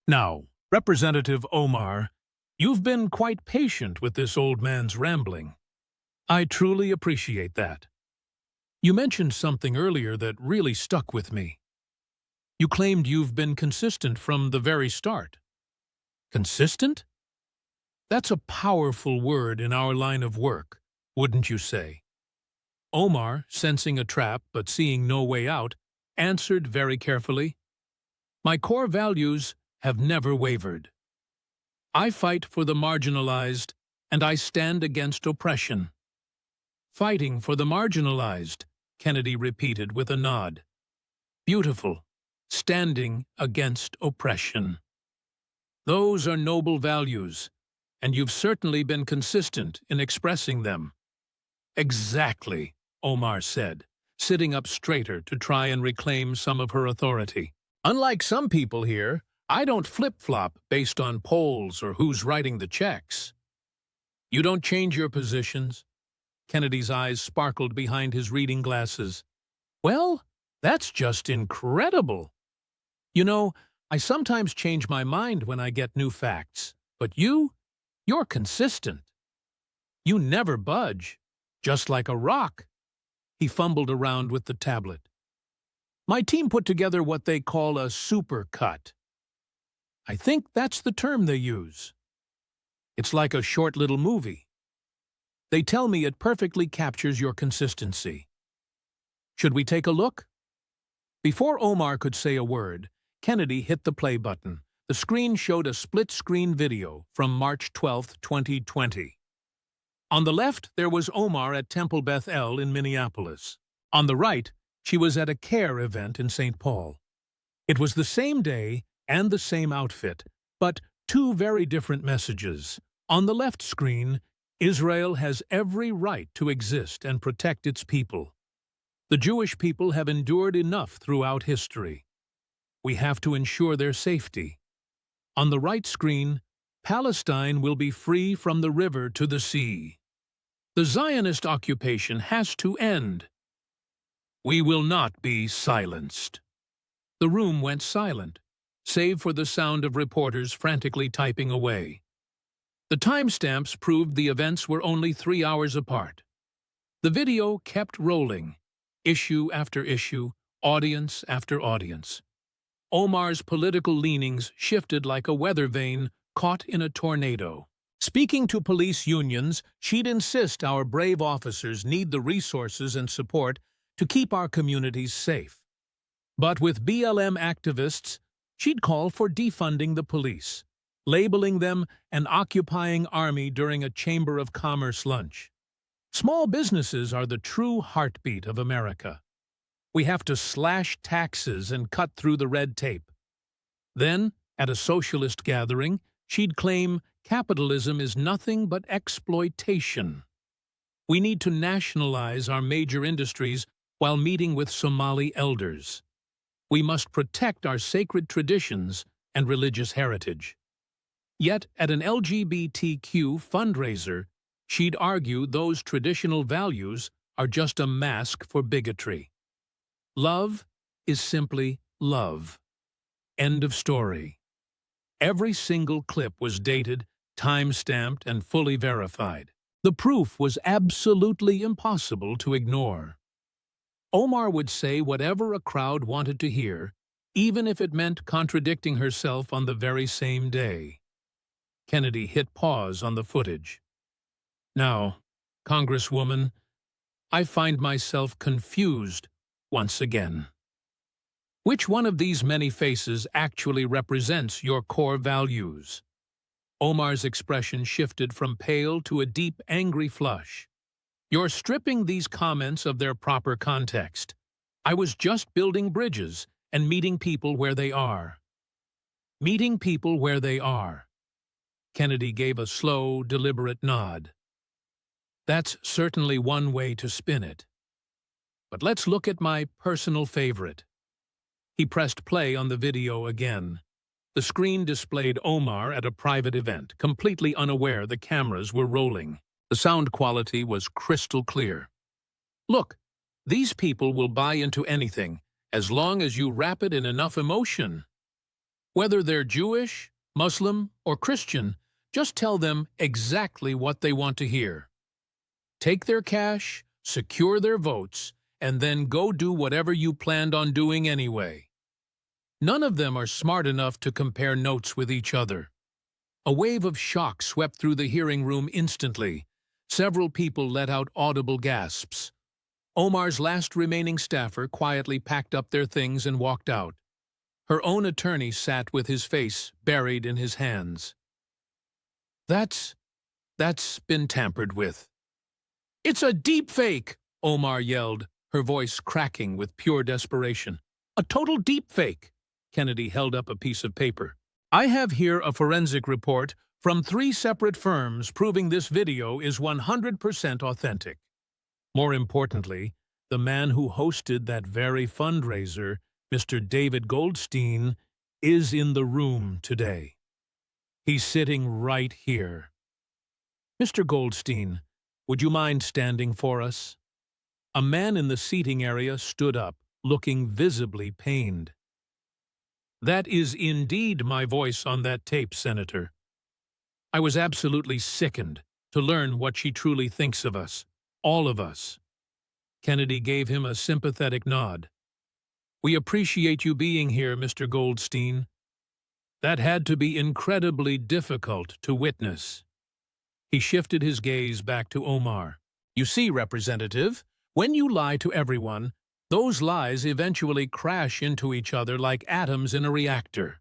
"Now, Representative Omar, you've been quite patient with this old man's rambling. I truly appreciate that. You mentioned something earlier that really stuck with me. You claimed you've been consistent from the very start. Consistent? That's a powerful word in our line of work, wouldn't you say?" Omar, sensing a trap but seeing no way out, answered very carefully, "My core values have never wavered. I fight for the marginalized, and I stand against oppression." "Fighting for the marginalized," Kennedy repeated with a nod. beautiful, standing against oppression. Those are noble values, and you've certainly been consistent in expressing them. Exactly, Omar said, sitting up straighter to try and reclaim some of her authority. Unlike some people here, I don't flip-flop based on polls or who's writing the checks. You don't change your positions. Kennedy's eyes sparkled behind his reading glasses. Well, that's just incredible. You know, I sometimes change my mind when I get new facts, but you're consistent. You never budge, just like a rock. He fumbled around with the tablet. My team put together what they call a super cut. I think that's the term they use. It's like a short little movie. They tell me it perfectly captures your consistency. Should we take a look? Before Omar could say a word, Kennedy hit the play button. The screen showed a split-screen video from March 12, 2020. On the left, there was Omar at Temple Beth El in Minneapolis. On the right, she was at a CARE event in St. Paul. It was the same day and the same outfit, but two very different messages. On the left screen, Israel has every right to exist and protect its people. The Jewish people have endured enough throughout history. We have to ensure their safety. On the right screen, Palestine will be free from the river to the sea. The Zionist occupation has to end. We will not be silenced. The room went silent, save for the sound of reporters frantically typing away. The timestamps proved the events were only 3 hours apart. The video kept rolling, issue after issue, audience after audience. Omar's political leanings shifted like a weather vane caught in a tornado. Speaking to police unions, she'd insist our brave officers need the resources and support to keep our communities safe. But with BLM activists, she'd call for defunding the police, labeling them an occupying army during a Chamber of Commerce lunch. Small businesses are the true heartbeat of America. We have to slash taxes and cut through the red tape. Then, at a socialist gathering, she'd claim capitalism is nothing but exploitation. We need to nationalize our major industries while meeting with Somali elders. We must protect our sacred traditions and religious heritage. Yet, at an LGBTQ fundraiser, she'd argue those traditional values are just a mask for bigotry. Love is simply love. End of story. Every single clip was dated, time-stamped, and fully verified. The proof was absolutely impossible to ignore. Omar would say whatever a crowd wanted to hear, even if it meant contradicting herself on the very same day. Kennedy hit pause on the footage. Now, Congresswoman, I find myself confused once again. Which one of these many faces actually represents your core values? Omar's expression shifted from pale to a deep, angry flush. You're stripping these comments of their proper context. I was just building bridges and meeting people where they are. Meeting people where they are. Kennedy gave a slow, deliberate nod. That's certainly one way to spin it. But let's look at my personal favorite. He pressed play on the video again. The screen displayed Omar at a private event, completely unaware the cameras were rolling. The sound quality was crystal clear. Look, these people will buy into anything, as long as you wrap it in enough emotion. Whether they're Jewish, Muslim, or Christian, just tell them exactly what they want to hear. Take their cash, secure their votes, and then go do whatever you planned on doing anyway. None of them are smart enough to compare notes with each other. A wave of shock swept through the hearing room instantly. Several people let out audible gasps. Omar's last remaining staffer quietly packed up their things and walked out. Her own attorney sat with his face buried in his hands. That's been tampered with. It's a deep fake, Omar yelled, her voice cracking with pure desperation. A total deepfake. Kennedy held up a piece of paper. I have here a forensic report from 3 separate firms proving this video is 100% authentic. More importantly, the man who hosted that very fundraiser, Mr. David Goldstein, is in the room today. He's sitting right here. Mr. Goldstein, would you mind standing for us? A man in the seating area stood up, looking visibly pained. That is indeed my voice on that tape, Senator. I was absolutely sickened to learn what she truly thinks of us, all of us. Kennedy gave him a sympathetic nod. We appreciate you being here, Mr. Goldstein. That had to be incredibly difficult to witness. He shifted his gaze back to Omar. You see, Representative, when you lie to everyone, those lies eventually crash into each other like atoms in a reactor.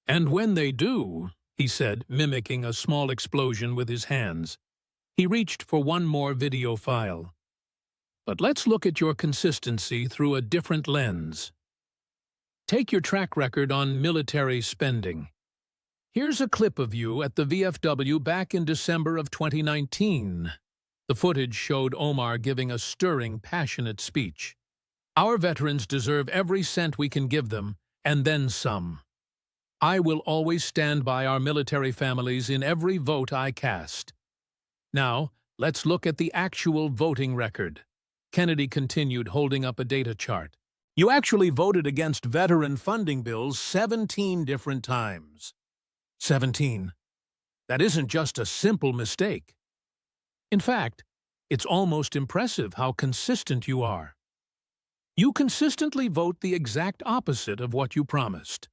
And when they do, he said, mimicking a small explosion with his hands, he reached for one more video file. But let's look at your consistency through a different lens. Take your track record on military spending. Here's a clip of you at the VFW back in December of 2019. The footage showed Omar giving a stirring, passionate speech. Our veterans deserve every cent we can give them, and then some. I will always stand by our military families in every vote I cast. Now, let's look at the actual voting record. Kennedy continued, holding up a data chart. You actually voted against veteran funding bills 17 different times. 17. That isn't just a simple mistake. In fact, it's almost impressive how consistent you are. You consistently vote the exact opposite of what you promised.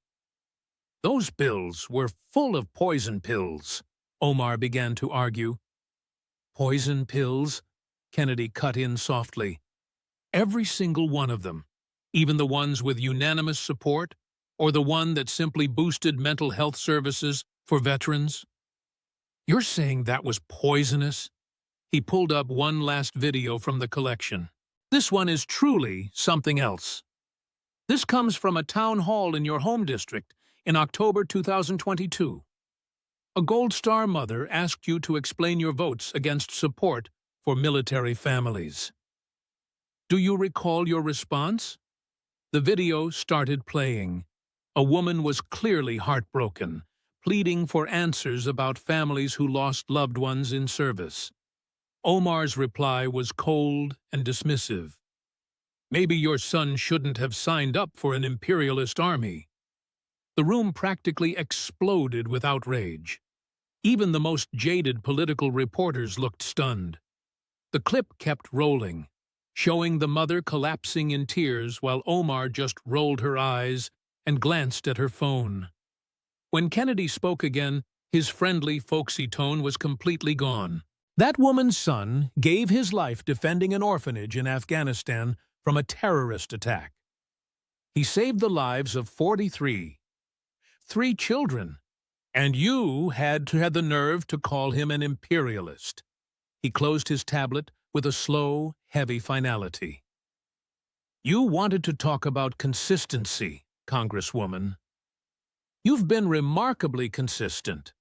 Those bills were full of poison pills, Omar began to argue. Poison pills? Kennedy cut in softly. Every single one of them, even the ones with unanimous support, or the one that simply boosted mental health services for veterans? You're saying that was poisonous? He pulled up one last video from the collection. This one is truly something else. This comes from a town hall in your home district in October 2022. A Gold Star mother asked you to explain your votes against support for military families. Do you recall your response? The video started playing. A woman was clearly heartbroken, pleading for answers about families who lost loved ones in service. Omar's reply was cold and dismissive. Maybe your son shouldn't have signed up for an imperialist army. The room practically exploded with outrage. Even the most jaded political reporters looked stunned. The clip kept rolling, showing the mother collapsing in tears while Omar just rolled her eyes and glanced at her phone. When Kennedy spoke again, his friendly, folksy tone was completely gone. That woman's son gave his life defending an orphanage in Afghanistan from a terrorist attack. He saved the lives of 43, 3 children, and you had the nerve to call him an imperialist. He closed his tablet with a slow, heavy finality. You wanted to talk about consistency, Congresswoman. You've been remarkably consistent.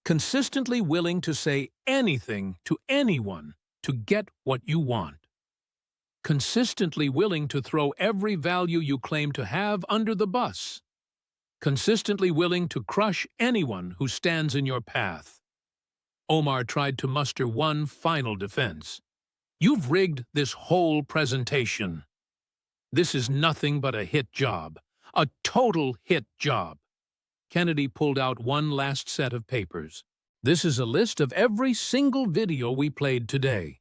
Consistently willing to say anything to anyone to get what you want. Consistently willing to throw every value you claim to have under the bus. Consistently willing to crush anyone who stands in your path. Omar tried to muster one final defense. You've rigged this whole presentation. This is nothing but a hit job. A total hit job. Kennedy pulled out one last set of papers. This is a list of every single video we played today.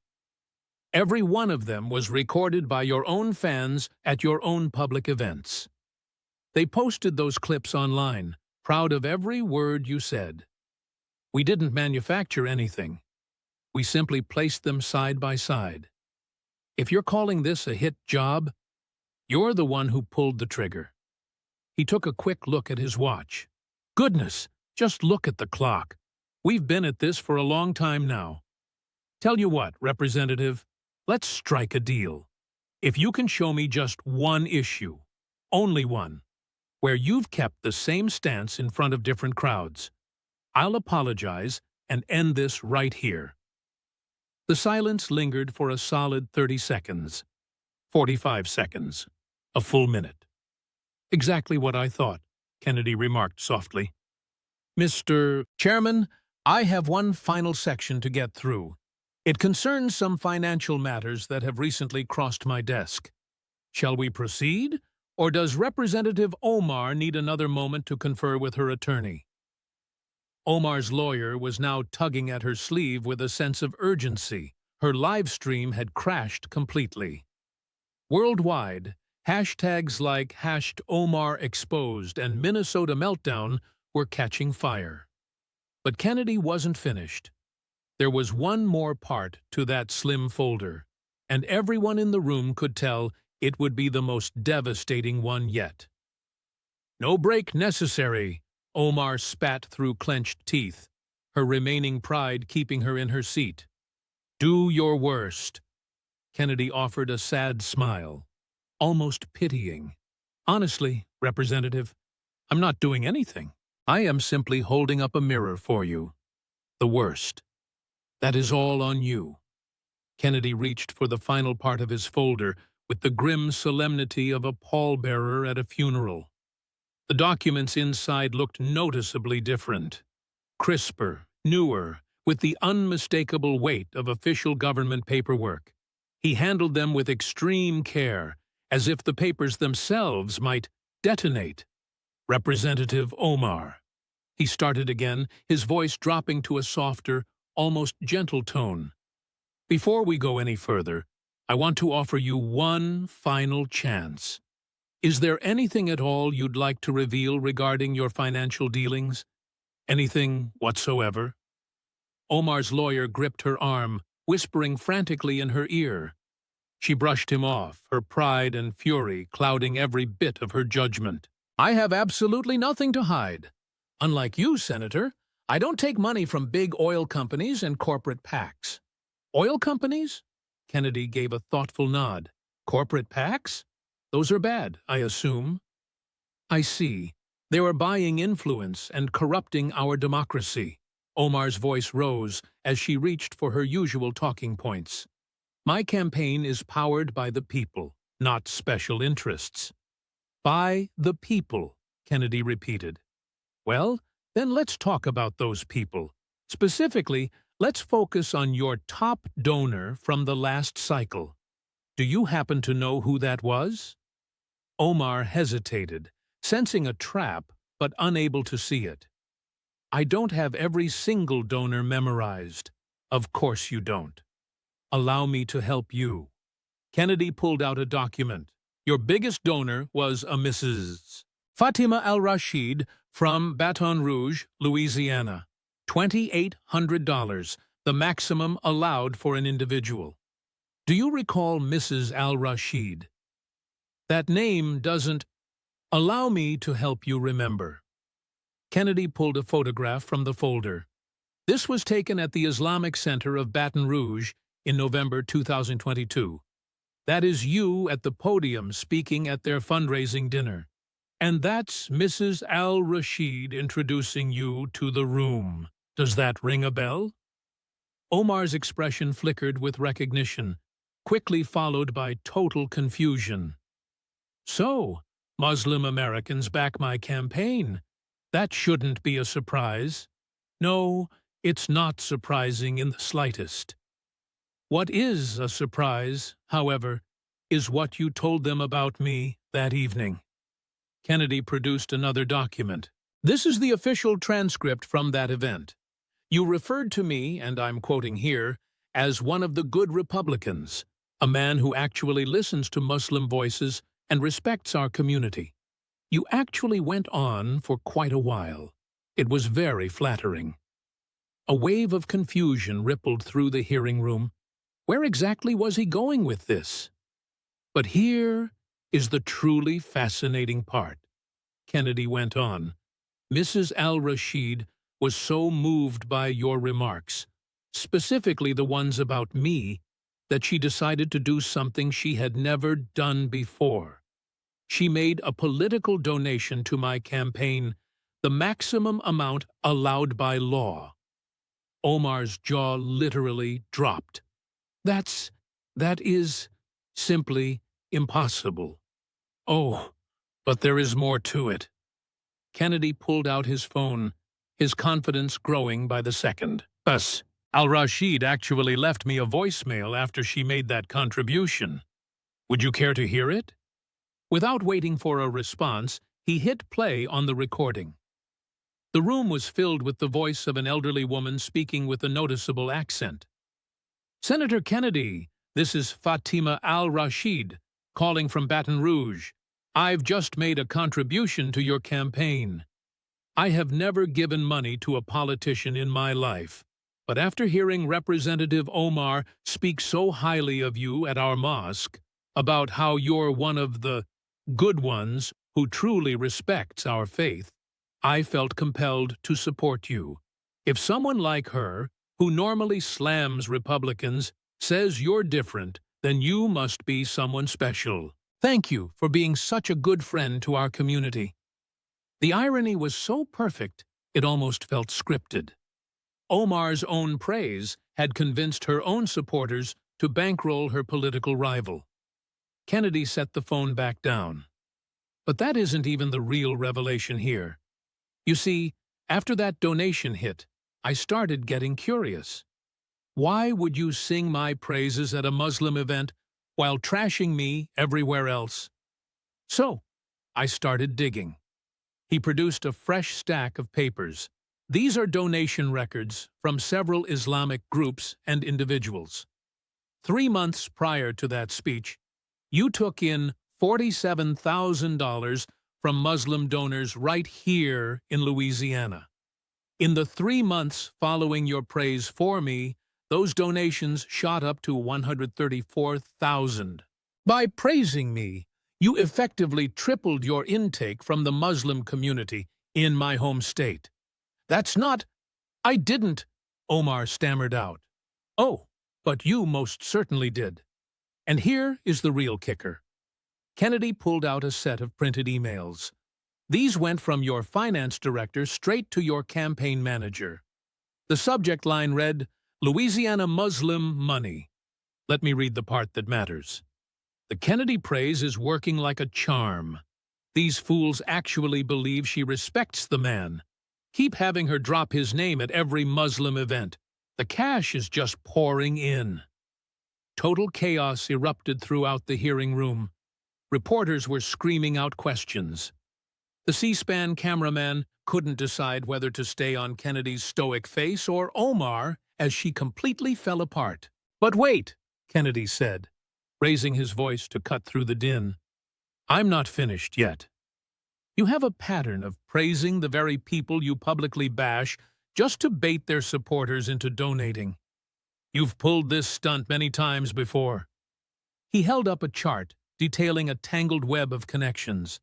Every one of them was recorded by your own fans at your own public events. They posted those clips online, proud of every word you said. We didn't manufacture anything. We simply placed them side by side. If you're calling this a hit job, you're the one who pulled the trigger. He took a quick look at his watch. Goodness, just look at the clock. We've been at this for a long time now. Tell you what, Representative, let's strike a deal. If you can show me just one issue, Only one, where you've kept the same stance in front of different crowds. I'll apologize and end this right here." The silence lingered for a solid 30 seconds, 45 seconds, a full minute. "Exactly what I thought," Kennedy remarked softly. "Mr. Chairman, I have one final section to get through. It concerns some financial matters that have recently crossed my desk. Shall we proceed, or does Representative Omar need another moment to confer with her attorney?" Omar's lawyer was now tugging at her sleeve with a sense of urgency. Her live stream had crashed completely. Worldwide, hashtags like #OmarExposed and Minnesota Meltdown were catching fire. But Kennedy wasn't finished. There was one more part to that slim folder, and everyone in the room could tell it would be the most devastating one yet. "No break necessary," Omar spat through clenched teeth, her remaining pride keeping her in her seat. "Do your worst." Kennedy offered a sad smile, almost pitying. "Honestly, Representative, I'm not doing anything. I am simply holding up a mirror for you. The worst. That is all on you." Kennedy reached for the final part of his folder with the grim solemnity of a pallbearer at a funeral. The documents inside looked noticeably different. Crisper, newer, with the unmistakable weight of official government paperwork. He handled them with extreme care, as if the papers themselves might detonate. "Representative Omar." He started again, his voice dropping to a softer, almost gentle tone. "Before we go any further, I want to offer you one final chance. Is there anything at all you'd like to reveal regarding your financial dealings? Anything whatsoever?" Omar's lawyer gripped her arm, whispering frantically in her ear. She brushed him off, her pride and fury clouding every bit of her judgment. "I have absolutely nothing to hide. Unlike you, Senator, I don't take money from big oil companies and corporate PACs." "Oil companies?" Kennedy gave a thoughtful nod. "Corporate PACs? Those are bad, I assume." "I see. They are buying influence and corrupting our democracy." Omar's voice rose as she reached for her usual talking points. "My campaign is powered by the people, not special interests." "By the people," Kennedy repeated. "Well, then let's talk about those people. Specifically, let's focus on your top donor from the last cycle. Do you happen to know who that was?" Omar hesitated, sensing a trap but unable to see it. "I don't have every single donor memorized." "Of course you don't. Allow me to help you." Kennedy pulled out a document. "Your biggest donor was a Mrs. Fatima al-Rashid from Baton Rouge, Louisiana. $2,800, the maximum allowed for an individual. Do you recall Mrs. al-Rashid?" "That name doesn't—" "Allow me to help you remember." Kennedy pulled a photograph from the folder. This was taken at the Islamic Center of Baton Rouge in November 2022. That is you at the podium speaking at their fundraising dinner. And that's Mrs. al-Rashid introducing you to the room. Does that ring a bell?" Omar's expression flickered with recognition, quickly followed by total confusion. "So, Muslim Americans back my campaign. That shouldn't be a surprise." "No, it's not surprising in the slightest. What is a surprise, however, is what you told them about me that evening." Kennedy produced another document. "This is the official transcript from that event. You referred to me, and I'm quoting here, as one of the good Republicans, a man who actually listens to Muslim voices and respects our community. You actually went on for quite a while. It was very flattering." A wave of confusion rippled through the hearing room. Where exactly was he going with this? "But here is the truly fascinating part," Kennedy went on. "Mrs. al-Rashid was so moved by your remarks, specifically the ones about me, that she decided to do something she had never done before. She made a political donation to my campaign, the maximum amount allowed by law. Omar's jaw literally dropped. That is simply impossible. Oh, but there is more to it. Kennedy pulled out his phone, his confidence growing by the second. Al-Rashid actually left me a voicemail after she made that contribution. Would you care to hear it? Without waiting for a response, he hit play on the recording. The room was filled with the voice of an elderly woman speaking with a noticeable accent. Senator Kennedy, this is Fatima Al-Rashid, calling from Baton Rouge. I've just made a contribution to your campaign. I have never given money to a politician in my life, but after hearing Representative Omar speak so highly of you at our mosque, about how you're one of the good ones who truly respects our faith, I felt compelled to support you. If someone like her, who normally slams Republicans, says you're different, then you must be someone special. Thank you for being such a good friend to our community. The irony was so perfect, it almost felt scripted. Omar's own praise had convinced her own supporters to bankroll her political rival. Kennedy set the phone back down. But that isn't even the real revelation here. You see, after that donation hit, I started getting curious. Why would you sing my praises at a Muslim event while trashing me everywhere else? So, I started digging. He produced a fresh stack of papers. These are donation records from several Islamic groups and individuals. 3 months prior to that speech, you took in $47,000 from Muslim donors right here in Louisiana. In the 3 months following your praise for me, those donations shot up to $134,000. By praising me, you effectively tripled your intake from the Muslim community in my home state. That's not... I didn't, Omar stammered out. Oh, but you most certainly did. And here is the real kicker. Kennedy pulled out a set of printed emails. These went from your finance director straight to your campaign manager. The subject line read, Louisiana Muslim Money. Let me read the part that matters. The Kennedy praise is working like a charm. These fools actually believe she respects the man. Keep having her drop his name at every Muslim event. The cash is just pouring in. Total chaos erupted throughout the hearing room. Reporters were screaming out questions. The C-SPAN cameraman couldn't decide whether to stay on Kennedy's stoic face or Omar as she completely fell apart. But wait, Kennedy said, raising his voice to cut through the din. I'm not finished yet. You have a pattern of praising the very people you publicly bash just to bait their supporters into donating. You've pulled this stunt many times before. He held up a chart detailing a tangled web of connections.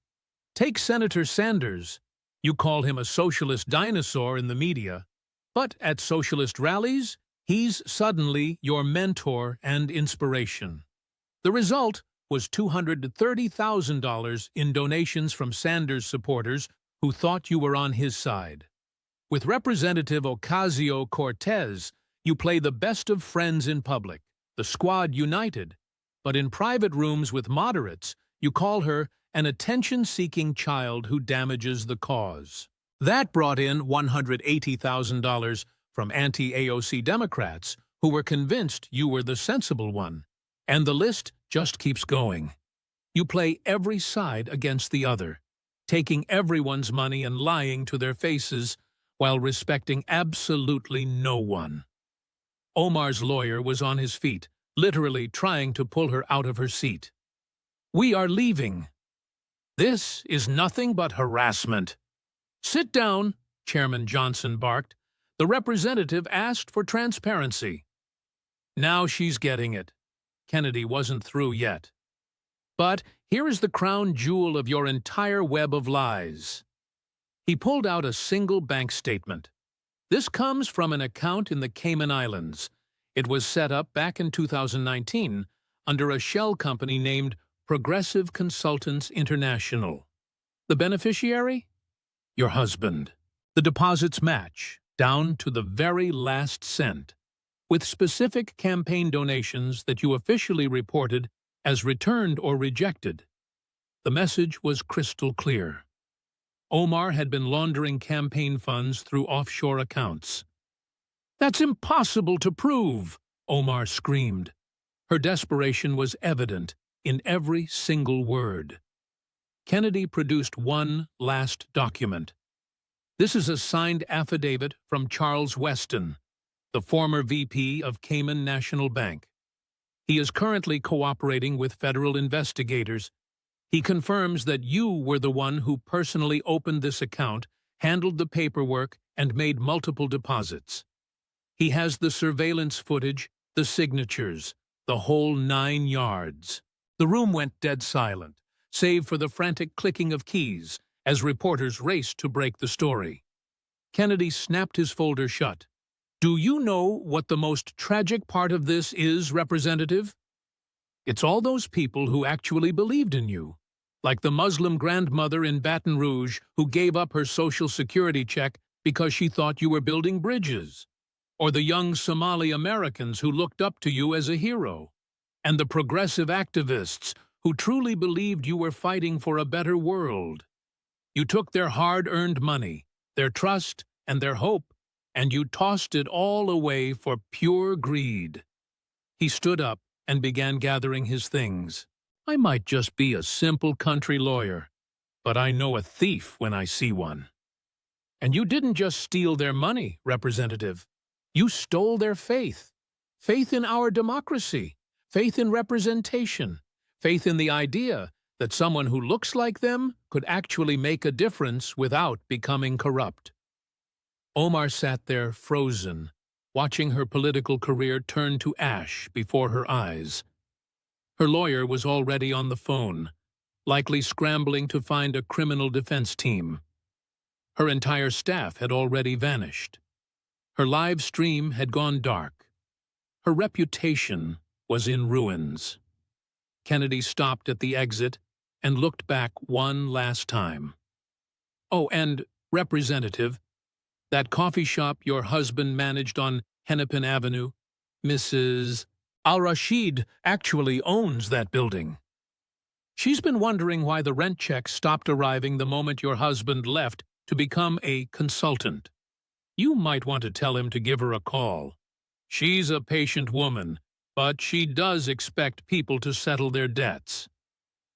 Take Senator Sanders. You call him a socialist dinosaur in the media, but at socialist rallies, he's suddenly your mentor and inspiration. The result was $230,000 in donations from Sanders supporters who thought you were on his side. With Representative Ocasio-Cortez, you play the best of friends in public, the squad united, but in private rooms with moderates, you call her an attention-seeking child who damages the cause. That brought in $180,000 from anti-AOC Democrats who were convinced you were the sensible one. And the list just keeps going. You play every side against the other, taking everyone's money and lying to their faces while respecting absolutely no one. Omar's lawyer was on his feet, literally trying to pull her out of her seat. We are leaving. This is nothing but harassment. Sit down, Chairman Johnson barked. The representative asked for transparency. Now she's getting it. Kennedy wasn't through yet. But here is the crown jewel of your entire web of lies. He pulled out a single bank statement. This comes from an account in the Cayman Islands. It was set up back in 2019 under a shell company named Progressive Consultants International. The beneficiary? Your husband. The deposits match, down to the very last cent, with specific campaign donations that you officially reported as returned or rejected. The message was crystal clear. Omar had been laundering campaign funds through offshore accounts. "That's impossible to prove!" Omar screamed. Her desperation was evident in every single word. Kennedy produced one last document. This is a signed affidavit from Charles Weston, the former VP of Cayman National Bank. He is currently cooperating with federal investigators. He confirms that you were the one who personally opened this account, handled the paperwork, and made multiple deposits. He has the surveillance footage, the signatures, the whole 9 yards. The room went dead silent, save for the frantic clicking of keys as reporters raced to break the story. Kennedy snapped his folder shut. "Do you know what the most tragic part of this is, Representative? It's all those people who actually believed in you, like the Muslim grandmother in Baton Rouge who gave up her Social Security check because she thought you were building bridges, or the young Somali Americans who looked up to you as a hero, and the progressive activists who truly believed you were fighting for a better world. You took their hard-earned money, their trust, and their hope, and you tossed it all away for pure greed." He stood up and began gathering his things. "I might just be a simple country lawyer, but I know a thief when I see one. And you didn't just steal their money, Representative. You stole their faith. Faith in our democracy, faith in representation, faith in the idea that someone who looks like them could actually make a difference without becoming corrupt." Omar sat there frozen, watching her political career turn to ash before her eyes. Her lawyer was already on the phone, likely scrambling to find a criminal defense team. Her entire staff had already vanished. Her live stream had gone dark. Her reputation was in ruins. Kennedy stopped at the exit and looked back one last time. "Oh, and, Representative, that coffee shop your husband managed on Hennepin Avenue, Mrs. Al-Rashid actually owns that building. She's been wondering why the rent checks stopped arriving the moment your husband left to become a consultant. You might want to tell him to give her a call. She's a patient woman, but she does expect people to settle their debts."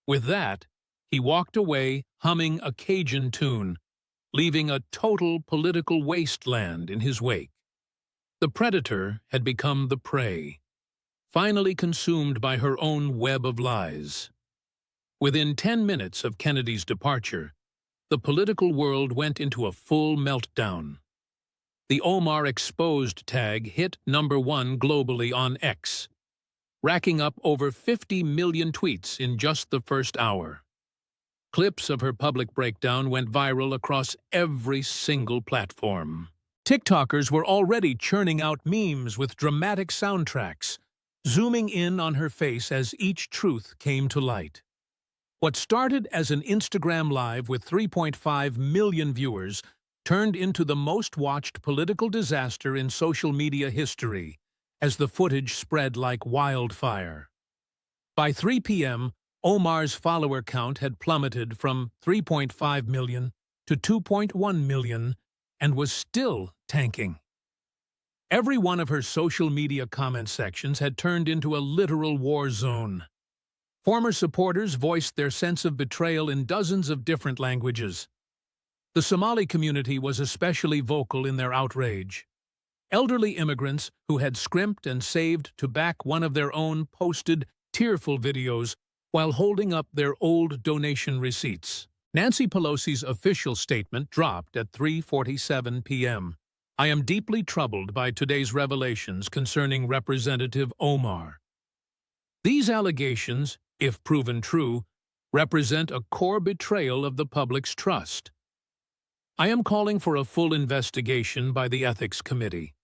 With that, he walked away humming a Cajun tune, leaving a total political wasteland in his wake. The predator had become the prey, finally consumed by her own web of lies. Within 10 minutes of Kennedy's departure, the political world went into a full meltdown. The Omar Exposed tag hit #1 globally on X, racking up over 50 million tweets in just the first hour. Clips of her public breakdown went viral across every single platform. TikTokers were already churning out memes with dramatic soundtracks, zooming in on her face as each truth came to light. What started as an Instagram Live with 3.5 million viewers turned into the most-watched political disaster in social media history as the footage spread like wildfire. By 3 p.m., Omar's follower count had plummeted from 3.5 million to 2.1 million and was still tanking. Every one of her social media comment sections had turned into a literal war zone. Former supporters voiced their sense of betrayal in dozens of different languages. The Somali community was especially vocal in their outrage. Elderly immigrants who had scrimped and saved to back one of their own posted tearful videos while holding up their old donation receipts. Nancy Pelosi's official statement dropped at 3:47 p.m. "I am deeply troubled by today's revelations concerning Representative Omar. These allegations, if proven true, represent a core betrayal of the public's trust. I am calling for a full investigation by the Ethics Committee.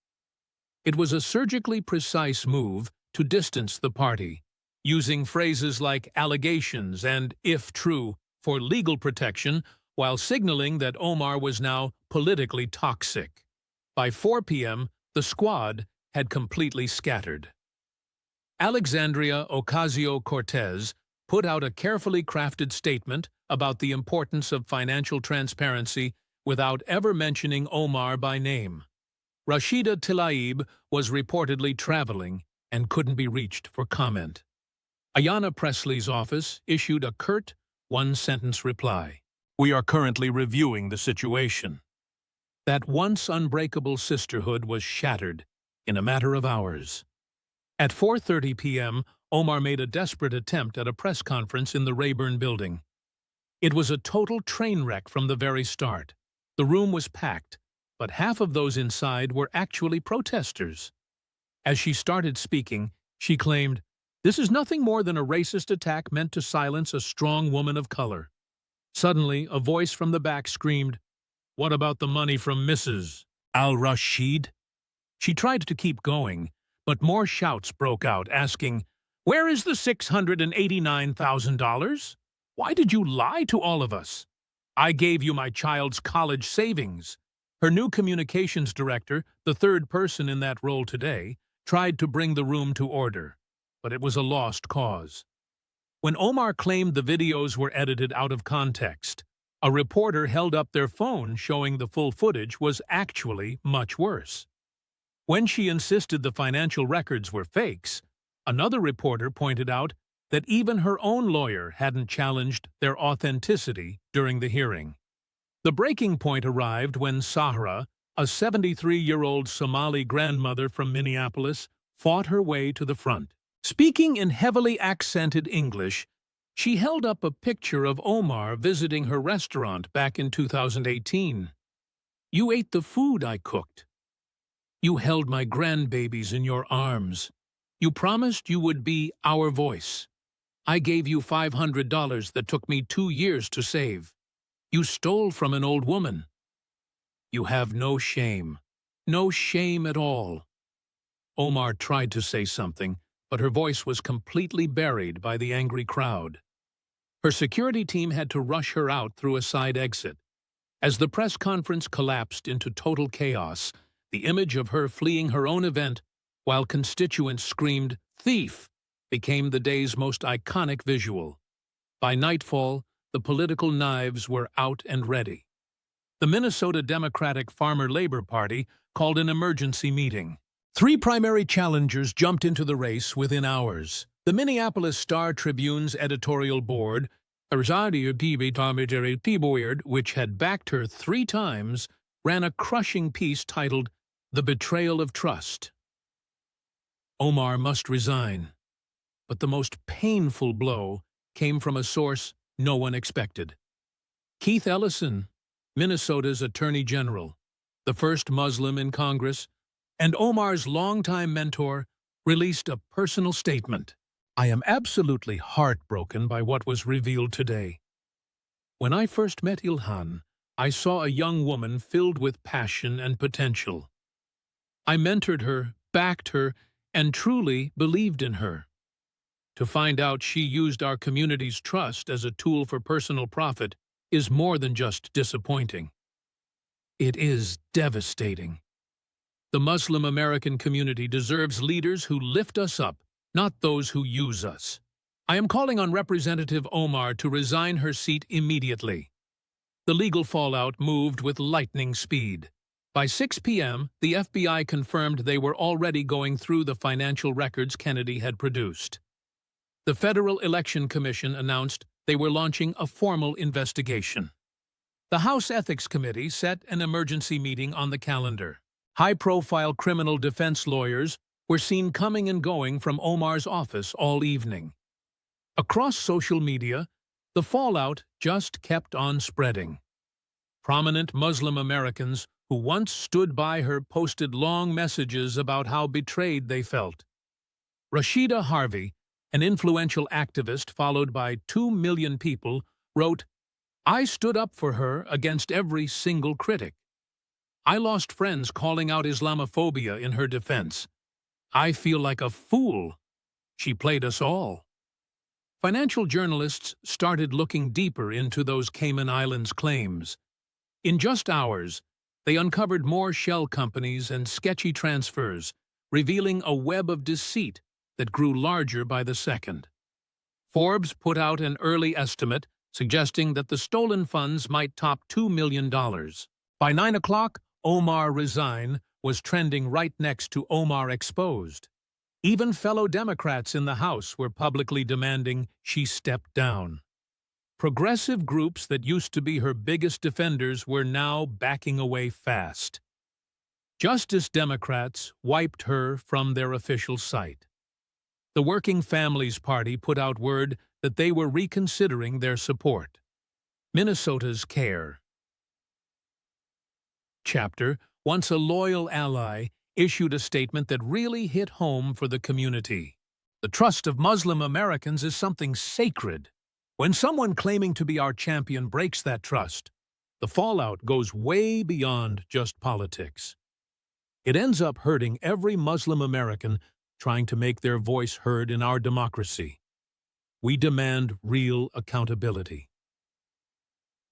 It was a surgically precise move to distance the party, using phrases like allegations and if true for legal protection, while signaling that Omar was now politically toxic. By 4 p.m., the squad had completely scattered. Alexandria Ocasio-Cortez put out a carefully crafted statement about the importance of financial transparency without ever mentioning Omar by name. Rashida Tlaib was reportedly traveling and couldn't be reached for comment. Ayanna Pressley's office issued a curt, one-sentence reply. "We are currently reviewing the situation." That once unbreakable sisterhood was shattered in a matter of hours. At 4:30 p.m., Omar made a desperate attempt at a press conference in the Rayburn building. It was a total train wreck from the very start. The room was packed, but half of those inside were actually protesters. As she started speaking, she claimed, "This is nothing more than a racist attack meant to silence a strong woman of color." Suddenly, a voice from the back screamed, "What about the money from Mrs. Al-Rashid?" She tried to keep going, but more shouts broke out, asking, "Where is the $689,000? Why did you lie to all of us? I gave you my child's college savings." Her new communications director, the third person in that role today, tried to bring the room to order, but it was a lost cause. When Omar claimed the videos were edited out of context, a reporter held up their phone showing the full footage was actually much worse. When she insisted the financial records were fakes, another reporter pointed out that even her own lawyer hadn't challenged their authenticity during the hearing. The breaking point arrived when Sahra, a 73-year-old Somali grandmother from Minneapolis, fought her way to the front. Speaking in heavily accented English, she held up a picture of Omar visiting her restaurant back in 2018. "You ate the food I cooked. You held my grandbabies in your arms. You promised you would be our voice. I gave you $500 that took me 2 years to save. You stole from an old woman. You have no shame. No shame at all." Omar tried to say something, but her voice was completely buried by the angry crowd. Her security team had to rush her out through a side exit. As the press conference collapsed into total chaos, the image of her fleeing her own event while constituents screamed, "Thief!" became the day's most iconic visual. By nightfall, the political knives were out and ready. The Minnesota Democratic Farmer-Labor Party called an emergency meeting. 3 primary challengers jumped into the race within hours. The Minneapolis Star-Tribune's editorial board, which had backed her 3 times, ran a crushing piece titled "The Betrayal of Trust." Omar must resign. But the most painful blow came from a source no one expected. Keith Ellison, Minnesota's Attorney General, the first Muslim in Congress, and Omar's longtime mentor, released a personal statement. "I am absolutely heartbroken by what was revealed today. When I first met Ilhan, I saw a young woman filled with passion and potential. I mentored her, backed her, and truly believed in her. To find out she used our community's trust as a tool for personal profit is more than just disappointing. It is devastating. The Muslim American community deserves leaders who lift us up, not those who use us. I am calling on Representative Omar to resign her seat immediately." The legal fallout moved with lightning speed. By 6 p.m., the FBI confirmed they were already going through the financial records Kennedy had produced. The Federal Election Commission announced they were launching a formal investigation. The House Ethics Committee set an emergency meeting on the calendar. High-profile criminal defense lawyers were seen coming and going from Omar's office all evening. Across social media, the fallout just kept on spreading. Prominent Muslim Americans who once stood by her posted long messages about how betrayed they felt. Rashida Harvey, an influential activist followed by 2 million people, wrote, "I stood up for her against every single critic. I lost friends calling out Islamophobia in her defense. I feel like a fool. She played us all." Financial journalists started looking deeper into those Cayman Islands claims. In just hours, they uncovered more shell companies and sketchy transfers, revealing a web of deceit that grew larger by the second. Forbes put out an early estimate suggesting that the stolen funds might top $2 million. By 9 o'clock, Omar Resign was trending right next to Omar Exposed. Even fellow Democrats in the House were publicly demanding she step down. Progressive groups that used to be her biggest defenders were now backing away fast. Justice Democrats wiped her from their official site. The Working Families Party put out word that they were reconsidering their support. Minnesota's CARE chapter, once a loyal ally, issued a statement that really hit home for the community. The trust of Muslim Americans is something sacred. When someone claiming to be our champion breaks that trust, the fallout goes way beyond just politics. It ends up hurting every Muslim American trying to make their voice heard in our democracy. We demand real accountability.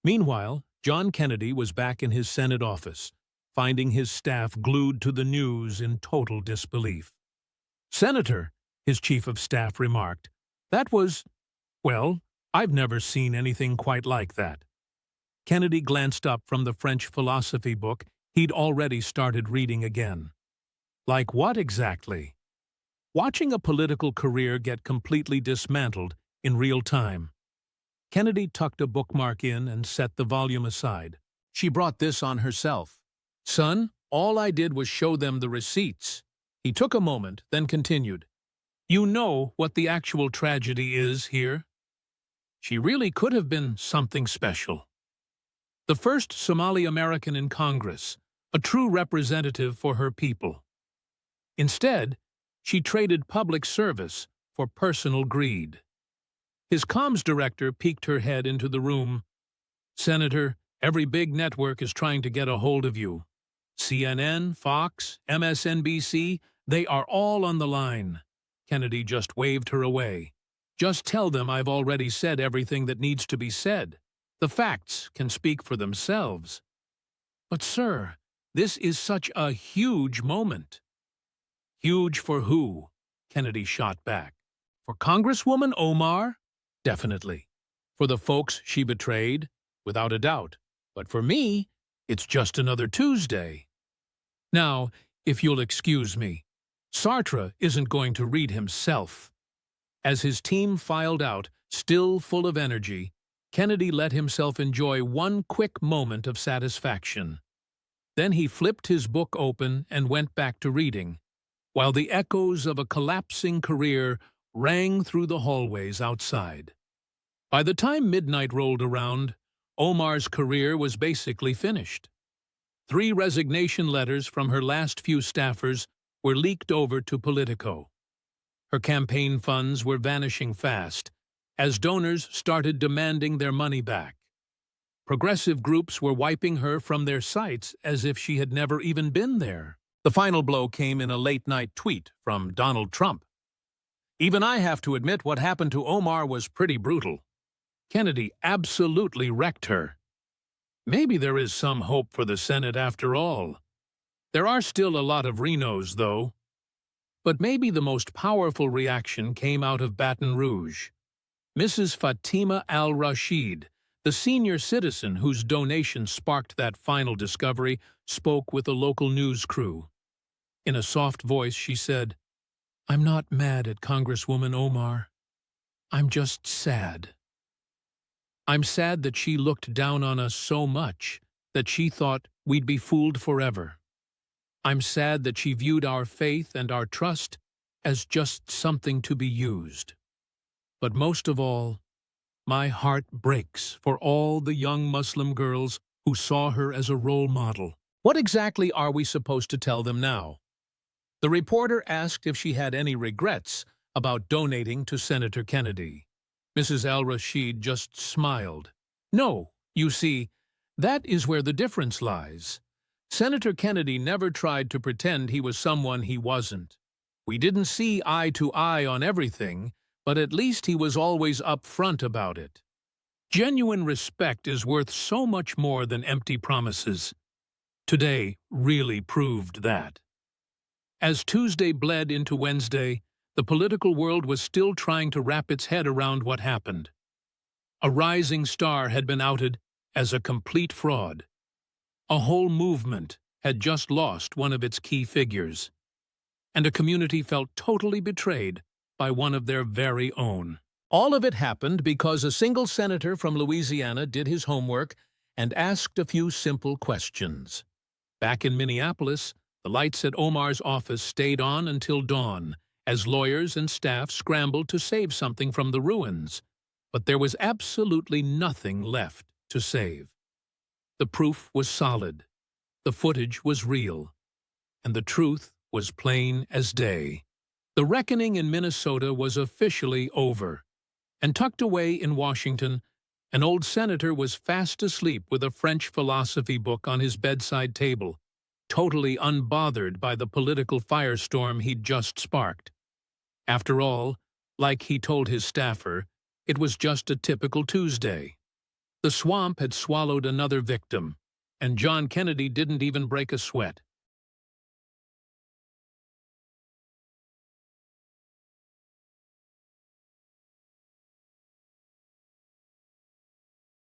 Meanwhile, John Kennedy was back in his Senate office, finding his staff glued to the news in total disbelief. "Senator," his chief of staff remarked, "that was, well, I've never seen anything quite like that." Kennedy glanced up from the French philosophy book he'd already started reading again. Like what exactly? Watching a political career get completely dismantled in real time. Kennedy tucked a bookmark in and set the volume aside. She brought this on herself. "Son, all I did was show them the receipts." He took a moment, then continued. "You know what the actual tragedy is here? She really could have been something special. The first Somali American in Congress, a true representative for her people. Instead, she traded public service for personal greed." His comms director peeked her head into the room. "Senator, every big network is trying to get a hold of you. CNN, Fox, MSNBC, they are all on the line." Kennedy just waved her away. "Just tell them I've already said everything that needs to be said. The facts can speak for themselves." "But, sir, this is such a huge moment." "Huge for who?" Kennedy shot back. "For Congresswoman Omar? Definitely. For the folks she betrayed? Without a doubt. But for me, it's just another Tuesday. Now, if you'll excuse me, Sartre isn't going to read himself." As his team filed out, still full of energy, Kennedy let himself enjoy one quick moment of satisfaction. Then he flipped his book open and went back to reading, while the echoes of a collapsing career rang through the hallways outside. By the time midnight rolled around, Omar's career was basically finished. 3 resignation letters from her last few staffers were leaked over to Politico. Her campaign funds were vanishing fast, as donors started demanding their money back. Progressive groups were wiping her from their sites as if she had never even been there. The final blow came in a late-night tweet from Donald Trump. "Even I have to admit what happened to Omar was pretty brutal. Kennedy absolutely wrecked her. Maybe there is some hope for the Senate after all. There are still a lot of Renos, though. But maybe the most powerful reaction came out of Baton Rouge. Mrs. Fatima al-Rashid, the senior citizen whose donation sparked that final discovery, spoke with a local news crew. In a soft voice, she said, "I'm not mad at Congresswoman Omar. I'm just sad. I'm sad that she looked down on us so much that she thought we'd be fooled forever. I'm sad that she viewed our faith and our trust as just something to be used. But most of all, my heart breaks for all the young Muslim girls who saw her as a role model." What exactly are we supposed to tell them now? The reporter asked if she had any regrets about donating to Senator Kennedy. Mrs. al-Rashid just smiled. "No, you see, that is where the difference lies. Senator Kennedy never tried to pretend he was someone he wasn't. We didn't see eye to eye on everything, but at least he was always upfront about it. Genuine respect is worth so much more than empty promises. Today really proved that. As Tuesday bled into Wednesday, the political world was still trying to wrap its head around what happened. A rising star had been outed as a complete fraud. A whole movement had just lost one of its key figures. And a community felt totally betrayed by one of their very own. All of it happened because a single senator from Louisiana did his homework and asked a few simple questions. Back in Minneapolis, the lights at Omar's office stayed on until dawn, as lawyers and staff scrambled to save something from the ruins. But there was absolutely nothing left to save. The proof was solid, the footage was real, and the truth was plain as day. The reckoning in Minnesota was officially over, and tucked away in Washington, an old senator was fast asleep with a French philosophy book on his bedside table, totally unbothered by the political firestorm he'd just sparked. After all, like he told his staffer, it was just a typical Tuesday. The swamp had swallowed another victim, and John Kennedy didn't even break a sweat.